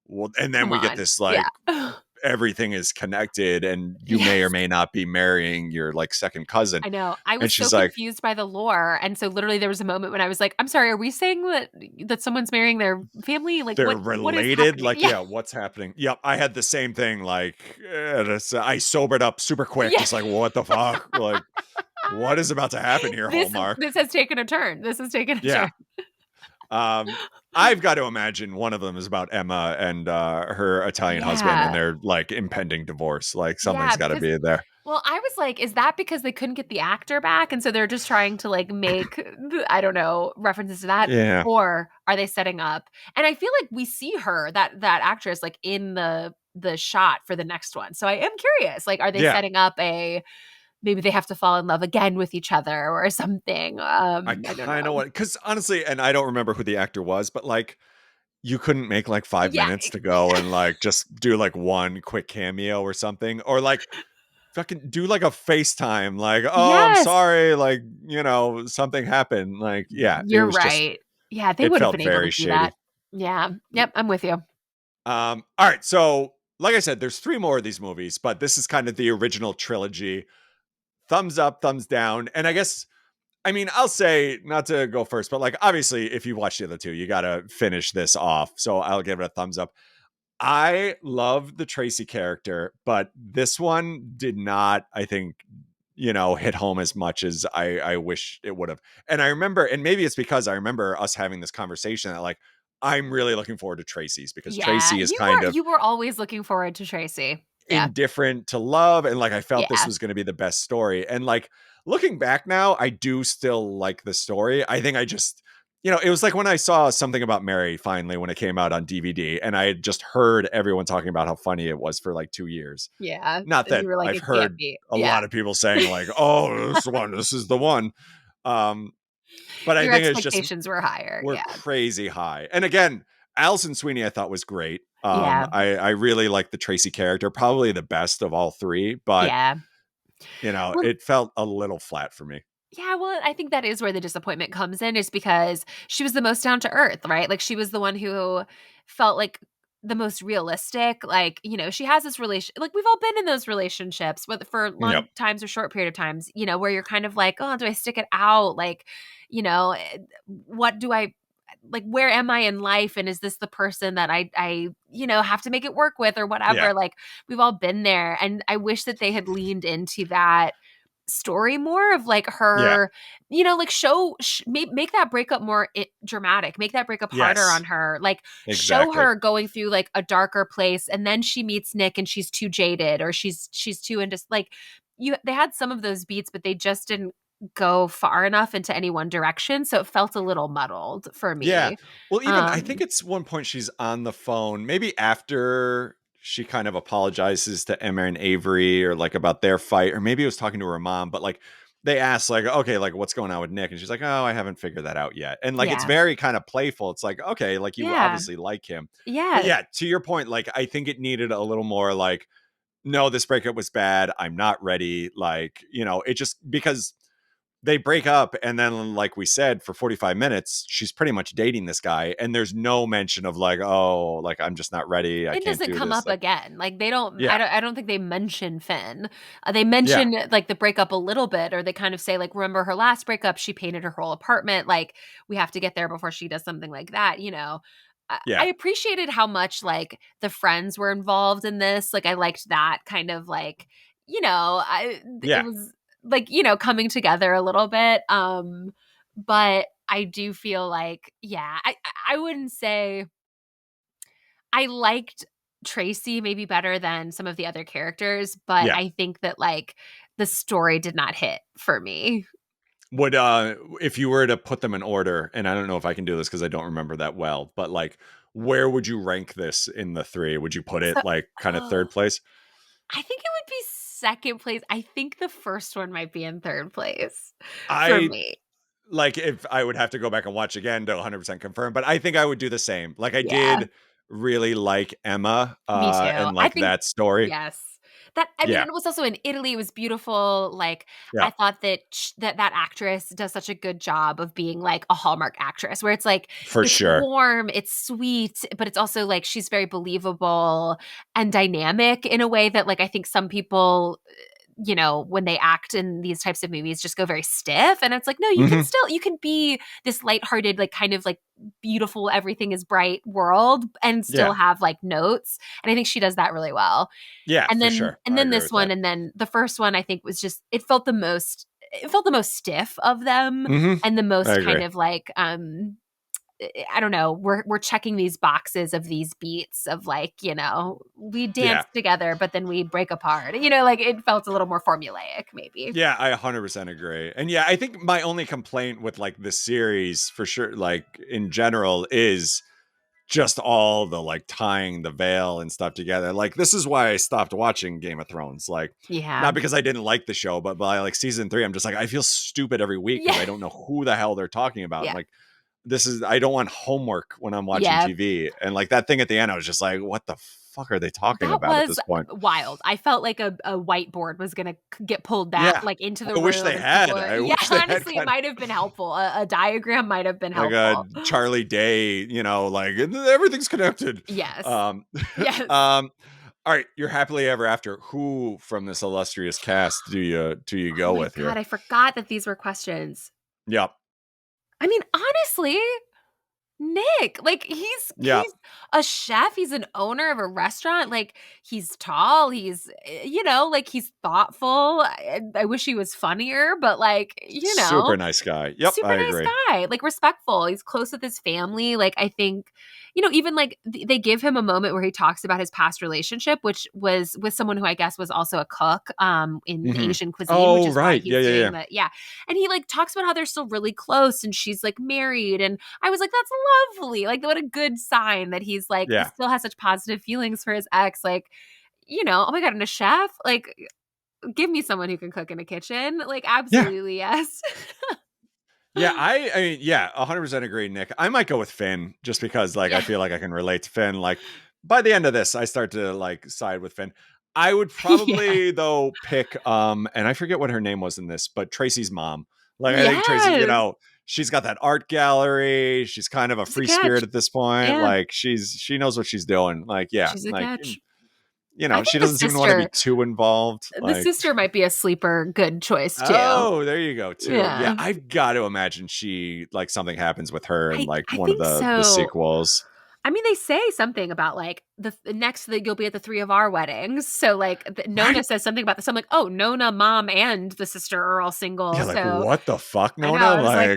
"Well," and then come we get on, this yeah, like everything is connected, and you may or yes. may not be marrying your like second cousin, I know. I and was so she's like, confused by the lore, and so literally there was a moment when I was like, "I'm sorry, are we saying that someone's marrying their family? Like, they're what is related, happening?" like, Yeah, yeah, what's happening? Yep, I had the same thing, like, I sobered up super quick, yeah. just like, what the fuck, like, what is about to happen here, Hallmark? This has taken a turn. This has taken a Yeah. turn. Um, I've got to imagine one of them is about Emma and her Italian husband and Yeah, their like impending divorce. Like yeah. something's got to Because be there. well, I was like, is that because they couldn't get the actor back, and so they're just trying to like make I don't know references to that, Yeah. or are they setting up? And I feel like we see her that actress like in the shot for the next one. So I am curious. Like, are they Yeah. setting up a maybe they have to fall in love again with each other or something? I I don't kind of know. want, because honestly, and I don't remember who the actor was, but like you couldn't make like five Yeah, minutes to go yeah. and like just do like one quick cameo or something, or like fucking do like a FaceTime, like, oh, I'm Yes, sorry, like, something happened. Like, yeah, it you're was just, right. Yeah, they it would have felt been able to very do shady. that. Yeah. Yep, I'm with you. All right, so like I said, there's three more of these movies, but this is kind of the original trilogy. Thumbs up, thumbs down. And I guess, I mean, I'll say, not to go first, but like obviously if you watch the other two, you gotta finish this off. So I'll give it a thumbs up. I love the Tracy character, but this one did not, I think, hit home as much as I wish it would have. And I remember, and maybe it's because I remember us having this conversation that like I'm really looking forward to Tracy's, because Yeah, Tracy is kind of you were always looking forward to Tracy. Yeah. indifferent to love, and like I felt this Yeah. was going to be the best story. And like looking back now, I do still like the story. I think I just, it was like when I saw Something About Mary finally when it came out on DVD, and I had just heard everyone talking about how funny it was for like 2 years. Yeah, Not and you that were like, I've "It can't heard be." a Yeah. lot of people saying like, "Oh, this is the one." Um, but I Your think it's just, expectations were higher. we're Yeah. crazy high. And again, Alison Sweeney I thought was great. Yeah. I really like the Tracy character, probably the best of all three, but Yeah. Well, it felt a little flat for me. yeah, well, I think that is where the disappointment comes in, is because she was the most down to earth, right? Like, she was the one who felt like the most realistic. Like, she has this relation, like, we've all been in those relationships, whether for Yep. long times or short period of times, where you're kind of like, oh, do I stick it out? Like, what do I like, where am I in life, and is this the person that I have to make it work with or Yeah. whatever? Like, we've all been there, and I wish that they had leaned into that story more of like Yeah. her, like make that breakup more dramatic, make that breakup harder on Yes. her, like show Exactly. her going through like a darker place, and then she meets Nick and she's too jaded, or she's too into like they had some of those beats, but they just didn't go far enough into any one direction, so it felt a little muddled for Yeah. me. Well, even I think um it's one point she's on the phone, maybe after she kind of apologizes to Emma and Avery or like about their fight, or maybe it was talking to her mom, but like they asked like, okay, like what's going on with Nick? And she's like, oh, I haven't figured that out yet. And like it's Yeah. very kind of playful. It's like, okay, like you Yeah. obviously like him. But Yeah. yeah, to your point, like I think it needed a little more like, no, this breakup was bad. I'm not ready. Like, it just because they break up and then like we said for 45 minutes she's pretty much dating this guy and there's no mention of like, oh, like I'm just not ready, I It can't doesn't do come this, up like again. Like they don't. yeah, I don't think they mention Finn. They yeah, mention like the breakup a little bit, or they kind of say like, remember her last breakup? She painted her whole apartment. Like we have to get there before she does something like that. I yeah, appreciated how much like the friends were involved in this. Like I liked that kind of like, it yeah, was like, coming together a little bit. But I do feel like, yeah, I wouldn't say I liked Tracy maybe better than some of the other characters, but yeah. I think that like the story did not hit for me. Would if you were to put them in order, and I don't know if I can do this because I don't remember that well, but like where would you rank this in the three? Would you put So, it like kind of oh, third place? I think it would be second place. I think the first one might be in third place for I me. like if I would have to go back and watch again to 100% confirm, but I think I would do the same. Like I Yeah, did really like Emma me too. and I like think that story. yes. That I mean, Yeah. it was also in Italy. It was beautiful. Like Yeah. I thought that that actress does such a good job of being like a Hallmark actress, where it's like For it's sure. warm, it's sweet, but it's also like she's very believable and dynamic in a way that like I think some people when they act in these types of movies just go very stiff. And it's like, no, Mhm. you can be this lighthearted, like kind of like beautiful, everything is bright world and still Yeah. have like notes. And I think she does that really well. Yeah, And for then sure. I agree this with one, that. and then the first one, I think was just it felt the most stiff of them Mhm. and the I most kind agree. of like I don't know, we're checking these boxes of these beats of like, we Yeah. dance together, but then we break apart. Like it felt a little more formulaic, maybe. Yeah, I 100% agree. And yeah, I think my only complaint with like the series for sure, like in general, is just all the like tying the veil and stuff together. Like this is why I stopped watching Game of Thrones. Like Yeah. not because I didn't like the show, but by like season 3 I'm just like I feel stupid every week because Yeah. I don't know who the hell they're talking about. Yeah. Like this is I don't want homework when I'm watching Yeah. TV. And like that thing at the end I was just like what the fuck are they talking That about at was this point? wild. I felt like a whiteboard was gonna get pulled that Yeah. like into the I wish room they and people had. were I yeah, wish they had honestly, it kind of might have been helpful. A diagram might have been like a helpful. Charlie Day, like everything's connected. Yes. Um, Yes. all right, you're happily ever after. Who from this illustrious cast do you Oh go my with god, here? I forgot that these were questions. Yep, I mean, honestly, Nick, like yeah, he's a chef, he's an owner of a restaurant, like he's tall, he's like he's thoughtful. I wish he was funnier, but like, super nice guy. Yep, super I nice agree. guy, like respectful. He's close with his family. Like I think, even like they give him a moment where he talks about his past relationship, which was with someone who I guess was also a cook in Hmm. Asian cuisine, which Oh is why right, yeah, he's yeah, doing yeah, that. Yeah. And he like talks about how they're still really close and she's like married. And I was like, that's lovely. Like what a good sign that he's like he yeah, still has such positive feelings for his ex. Like, oh my God, and a chef, like give me someone who can cook in a kitchen. Like, yeah. absolutely, yes. Yeah, I mean, yeah, 100% agree, Nick. I might go with Finn just because like I Yeah. feel like I can relate to Finn. Like by the end of this, I start to like side with Finn. I would Yeah. probably though pick and I forget what her name was in this, but Tracy's mom. Like I think Tracy, Yes. she's got that art gallery. She's kind of a She's a free spirit catch. at this point. Yeah. Like she knows what she's doing. Like yeah, She's a like catch. I she think doesn't seem to want to be too involved. the Like sister might be a sleeper good choice too. oh, there you go too. Yeah, Yeah. I've got to imagine she like something happens with her in like I one of think the so. sequels. I mean, they say something about like the next that you'll be at the three of our weddings. So like Nona Right? says something about this. I'm like, oh, Nona, mom, and the sister are all Yeah, single. like So what the fuck, I know. Nona? I was like,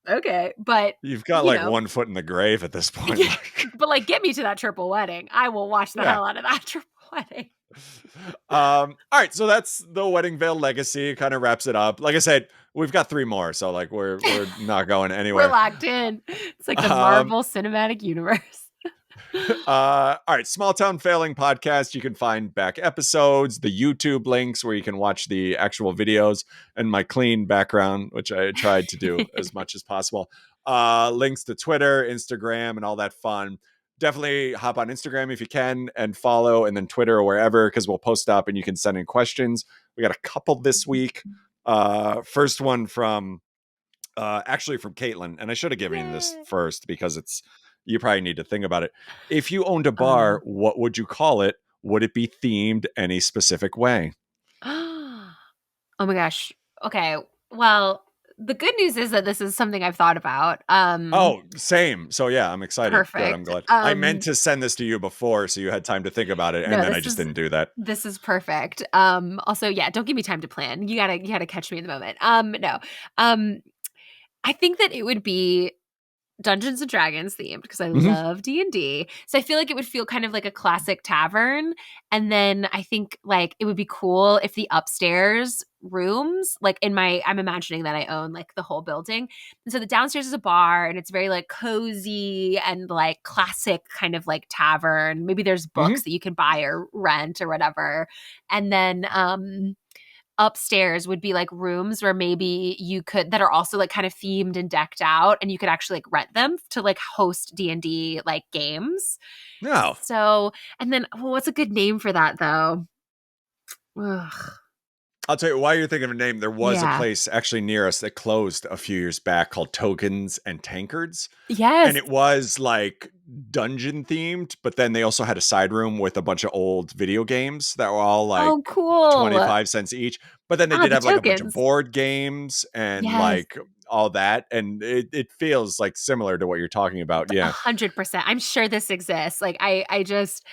Like okay, but you've got you like know, one foot in the grave at this point. yeah, Like but like get me to that triple wedding. I will watch the yeah. hell out of that triple wedding. All right, so that's the Wedding Veil Legacy. Kind of wraps it up. Like I said, we've got three more, so like we're not going We're anywhere. locked in. It's like the Um, Marvel Cinematic Universe. All right, Small Town Failing podcast. You can find back episodes, the YouTube links where you can watch the actual videos, and my clean background, which I tried to do as much as possible. Links to Twitter, Instagram, and all that fun. Definitely hop on Instagram if you can and follow, and then Twitter or wherever, because we'll post up and you can send in questions. We got a couple this week. First one from actually from Caitlin, and I should have given you this Yay. first because it's you probably need to think about it. If you owned a Uh, bar, what would you call it? Would it be themed any specific way? oh my gosh. Okay. Well, the good news is that this is something I've thought about. Oh, same. So yeah, I'm excited. Good. I'm Perfect. glad. I meant to send this to you before so you had time to think about it, and No, then I just didn't do that. this is perfect. Also, yeah, don't give me time to plan. You gotta catch me in the moment. No. Um, I think that it would be Dungeons and Dragons themed because I Mhm. love D&D. So I feel like it would feel kind of like a classic tavern, and then I think like it would be cool if the upstairs rooms, like in my I'm imagining that I own like the whole building. And so the downstairs is a bar and it's very like cozy and like classic kind of like tavern. Maybe there's books Mhm. that you can buy or rent or whatever. And then upstairs would be like rooms where maybe you could that are also like kind of themed and decked out and you could actually like rent them to like host D&D like games. No. So, and then well, what's a good name for that though? Ugh. I'll tell you why you're thinking of a name. There was a Yeah. place actually near us that closed a few years back called Tokens and Tankards. And Yes. it was like dungeon themed, but then they also had a side room with a bunch of old video games that were all like Oh, cool. 25 cents each. But then they Ah, did the have like a bunch of tokens. board games and Yes. like all that. And it feels like similar to what you're talking about. A Yeah. 100%. I'm sure this exists. Like I just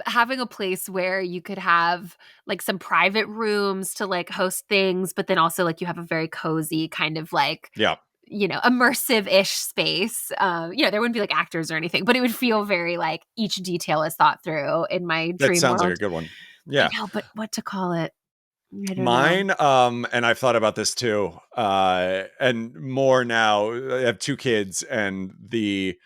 having a place where you could have like some private rooms to like host things, but then also like you have a very cozy kind of like Yeah. immersive-ish space. There wouldn't be like actors or anything, but it would feel very like each detail is thought through in my That dream sounds like a world. good one. I Yeah. know, but what to call it? I don't know. Mine, and I've thought about this too, and more now. I have two kids, and the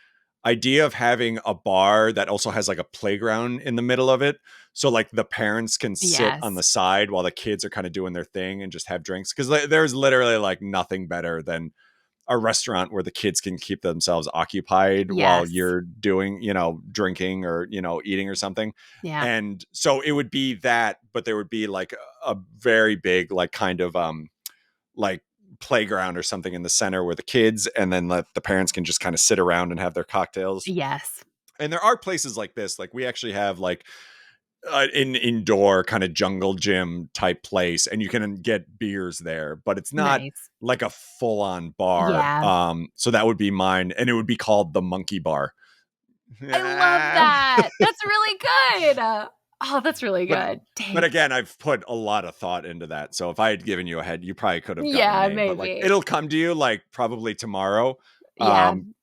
idea of having a bar that also has like a playground in the middle of it. So like the parents can sit on Yes. the side while the kids are kind of doing their thing and just have drinks. Cause there's literally like nothing better than a restaurant where the kids can keep themselves occupied while Yes. you're doing, drinking or, eating or something. Yeah. And so it would be that, but there would be like a very big, like kind of like playground or something in the center where the kids and then let the parents can just kind of sit around and have their cocktails. Yes. And there are places like this. Like we actually have like an indoor kind of jungle gym type place, and you can get beers there, but it's not Nice. like a full on bar. Yeah. So that would be mine, and it would be called the Monkey Bar. I love that. That's really good. Oh, that's really but good. but Dang. again, I've put a lot of thought into that. So if I had given you a head, you probably could have gotten a Yeah, name. But like maybe. it'll come to you like probably tomorrow. Yeah. Um,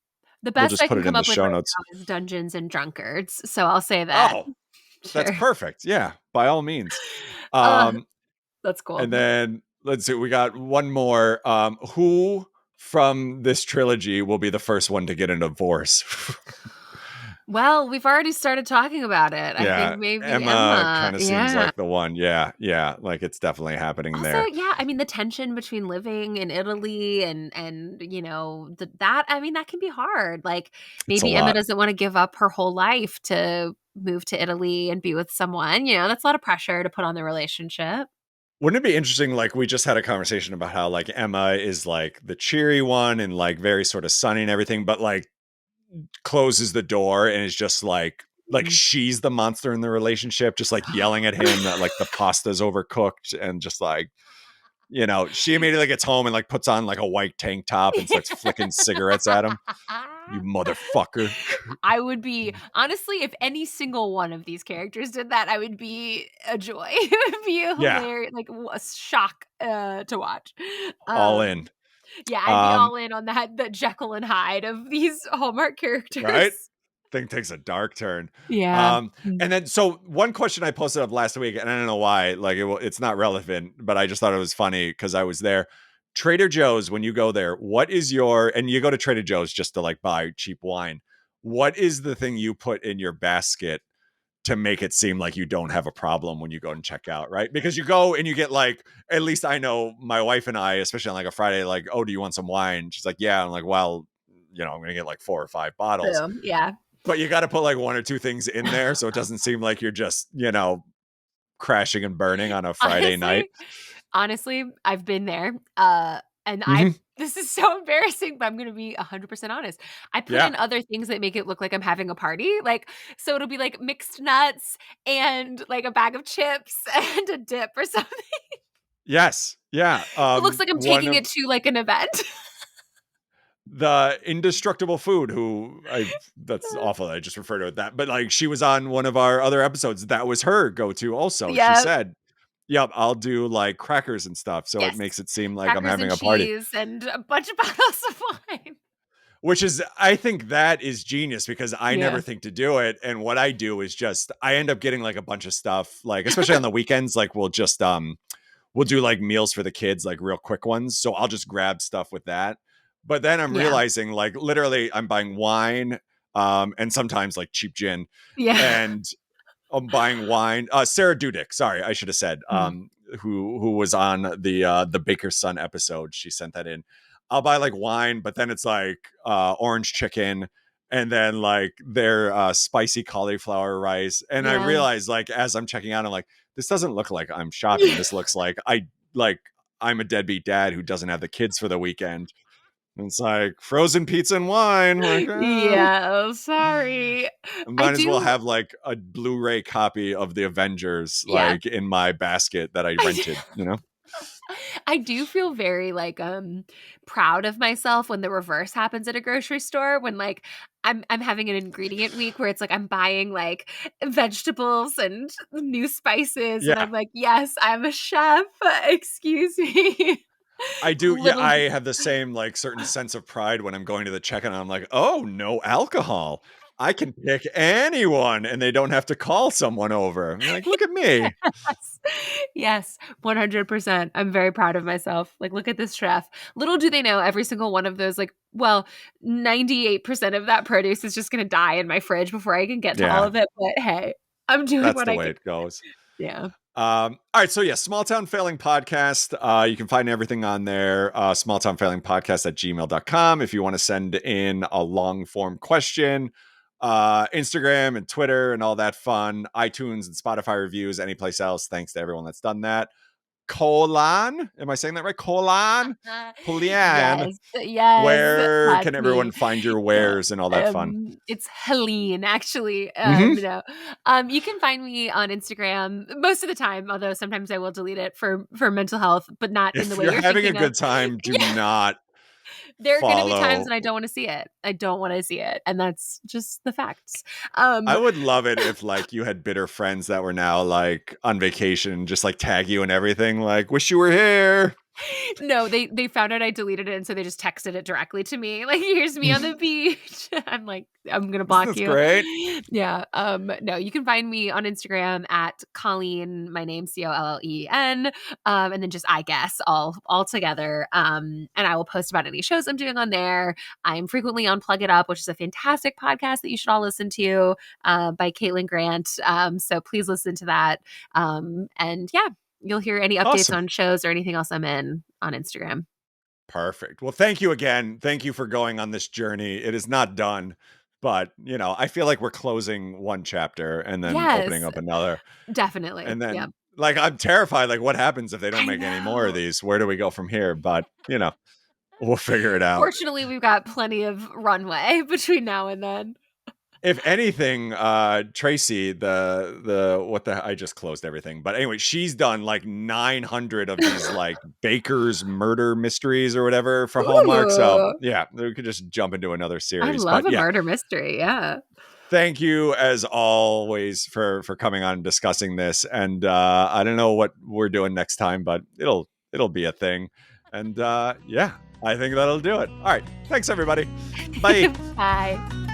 The we'll best just I put can it in come the up with show right notes. now is Dungeons and Drunkards. So I'll say that. Oh, that's Sure. perfect. Yeah, by all means. Uh, Um, that's cool. And then let's see, we got one more. Who from this trilogy will be the first one to get a divorce? Well, we've already started talking about it. I think Yeah, maybe Emma Emma. kind of seems Yeah. like the one. Yeah, yeah, like it's definitely happening Also, there. yeah, I mean the tension between living in Italy and that I mean that can be hard. Like It's a maybe Emma lot. doesn't want to give up her whole life to move to Italy and be with someone. That's a lot of pressure to put on the relationship. Wouldn't it be interesting? Like we just had a conversation about how like Emma is like the cheery one and like very sort of sunny and everything, but like closes the door and is just like Mhm. she's the monster in the relationship, just like yelling at him that like the pasta's overcooked and just like she immediately gets home and like puts on like a white tank top and starts flicking cigarettes at him. You motherfucker. I would be honestly, if any single one of these characters did that, I would be a joy. It would be a Yeah, hilarious, like a shock to watch. all in. Yeah, I'd be Um, all in on that Jekyll and Hyde of these Hallmark right? characters. Thing takes a dark turn. Yeah. Mm. And then so one question I posted up last week, and I don't know why, like it's not relevant, but I just thought it was funny because I was there. Trader Joe's, when you go there, what is your and you go to Trader Joe's just to like buy cheap wine. what is the thing you put in your basket to make it seem like you don't have a problem when you go and check out, right? Because you go and you get like, at least I know my wife and I, especially on like a Friday, like, oh, do you want some wine? She's like, yeah. I'm like, well, I'm going to get like 4 or 5 bottles, Boom. Yeah. but you got to put like 1 or 2 things in there. So it doesn't seem like you're just, crashing and burning on a Friday night. Honestly, honestly, I've been there. And Mm-hmm. this is so embarrassing, but I'm gonna be 100% honest. I put Yeah. in other things that make it look like I'm having a party. Like, so it'll be like mixed nuts and like a bag of chips and a dip or something. Yes. Yeah. It looks like I'm One taking of it to like an event. the indestructible food that's awful that I just referred to it that, but like she was on one of our other episodes. That was her go-to also. She Yeah. said, yep, I'll do like crackers and stuff. So it Yes. makes it seem like I'm Crackers and having a party, cheese and a bunch of bottles of wine. which is, I think that is genius because I never Yeah. think to do it. And what I do is just, I end up getting like a bunch of stuff, like, especially on the weekends, like we'll do like meals for the kids, like real quick ones. So I'll just grab stuff with that. But then I'm Yeah. realizing like literally I'm buying wine, and sometimes like cheap gin, Yeah. and I'm buying wine. Sarah Dudek, sorry, I should have said, Mm. who was on the Baker's Son episode. She sent that in. I'll buy like wine, but then it's like orange chicken, and then like their spicy cauliflower rice. And I Yeah. realize like as I'm checking out, I'm like, this doesn't look like I'm shopping. This looks like I'm a deadbeat dad who doesn't have the kids for the weekend. And it's like frozen pizza and wine. Like, Yeah, sorry. I I might as well do have like a Blu-ray copy of the Avengers yeah. like in my basket that I I do rented. I do feel very, like, proud of myself when the reverse happens at a grocery store when, like, I'm having an ingredient week where it's like I'm buying, like, vegetables and new spices, and Yeah. I'm like, "Yes, I'm a chef, excuse me." I do. Yeah, Little I have the same like certain sense of pride when I'm going to the checkout and I'm like, oh, no alcohol. I can pick anyone and they don't have to call someone over. I'm like, look at me. Yes. Yes, 100%. I'm very proud of myself. Like, look at this chef. Little do they know every single one of those, like, well, 98% of that produce is just gonna die in my fridge before I can get to all Yeah, of it, but hey, I'm doing that's what the I way can. it goes. Yeah. All right. So yeah, Small Town Failing Podcast. You can find everything on there. Smalltownfailingpodcast at gmail.com. If you want to send in a long form question, Instagram and Twitter and all that fun, iTunes and Spotify reviews, any place else. Thanks to everyone that's done that. Colon, am I saying that right? Colon, Julianne. Yes, yes, Where that's can everyone me. find your Yeah, wares and all that fun? it's Helene, actually, Mm-hmm. no. You can find me on Instagram most of the time, although sometimes I will delete it for mental health, but not in the If way you're you're having a thinking of. good time, do Yeah. not There are gonna be times follow. when I don't wanna see it. I don't wanna see it, and that's just the facts. I Um, would love it if like you had bitter friends that were now like on vacation, just like tag you and everything. Like, wish you were here. no, they found out I deleted it, and so they just texted it directly to me, like, "Here's me on the beach." I'm like, "I'm gonna block That's you." great. Yeah, no, you can find me on Instagram at Colleen, my name, Colleen, and then just I guess all together. And I will post about any shows I'm doing on there. I'm frequently on Plug It Up, which is a fantastic podcast that you should all listen to, by Caitlin Grant. So please listen to that. And yeah, you'll hear any updates Awesome. on shows or anything else I'm in on Instagram. Perfect. Well, thank you again. Thank you for going on this journey. It is not done, but I feel like we're closing one chapter and then opening Yes, up another. definitely. And Yeah. then like I'm terrified. Like, what happens if they don't I make any more of know. these? Where do we go from here? But we'll figure it out. Fortunately, we've got plenty of runway between now and then. If anything, Tracy, the what the I just closed everything. But anyway, she's done like 900 of these like Baker's murder mysteries or whatever for Hallmark. So Ooh, yeah, we could just jump into another I series. love But a yeah, murder mystery, yeah. thank you as always for coming on and discussing this. And I don't know what we're doing next time, but it'll be a thing. And yeah, I think that'll do it. All right. Thanks everybody. Bye. Bye.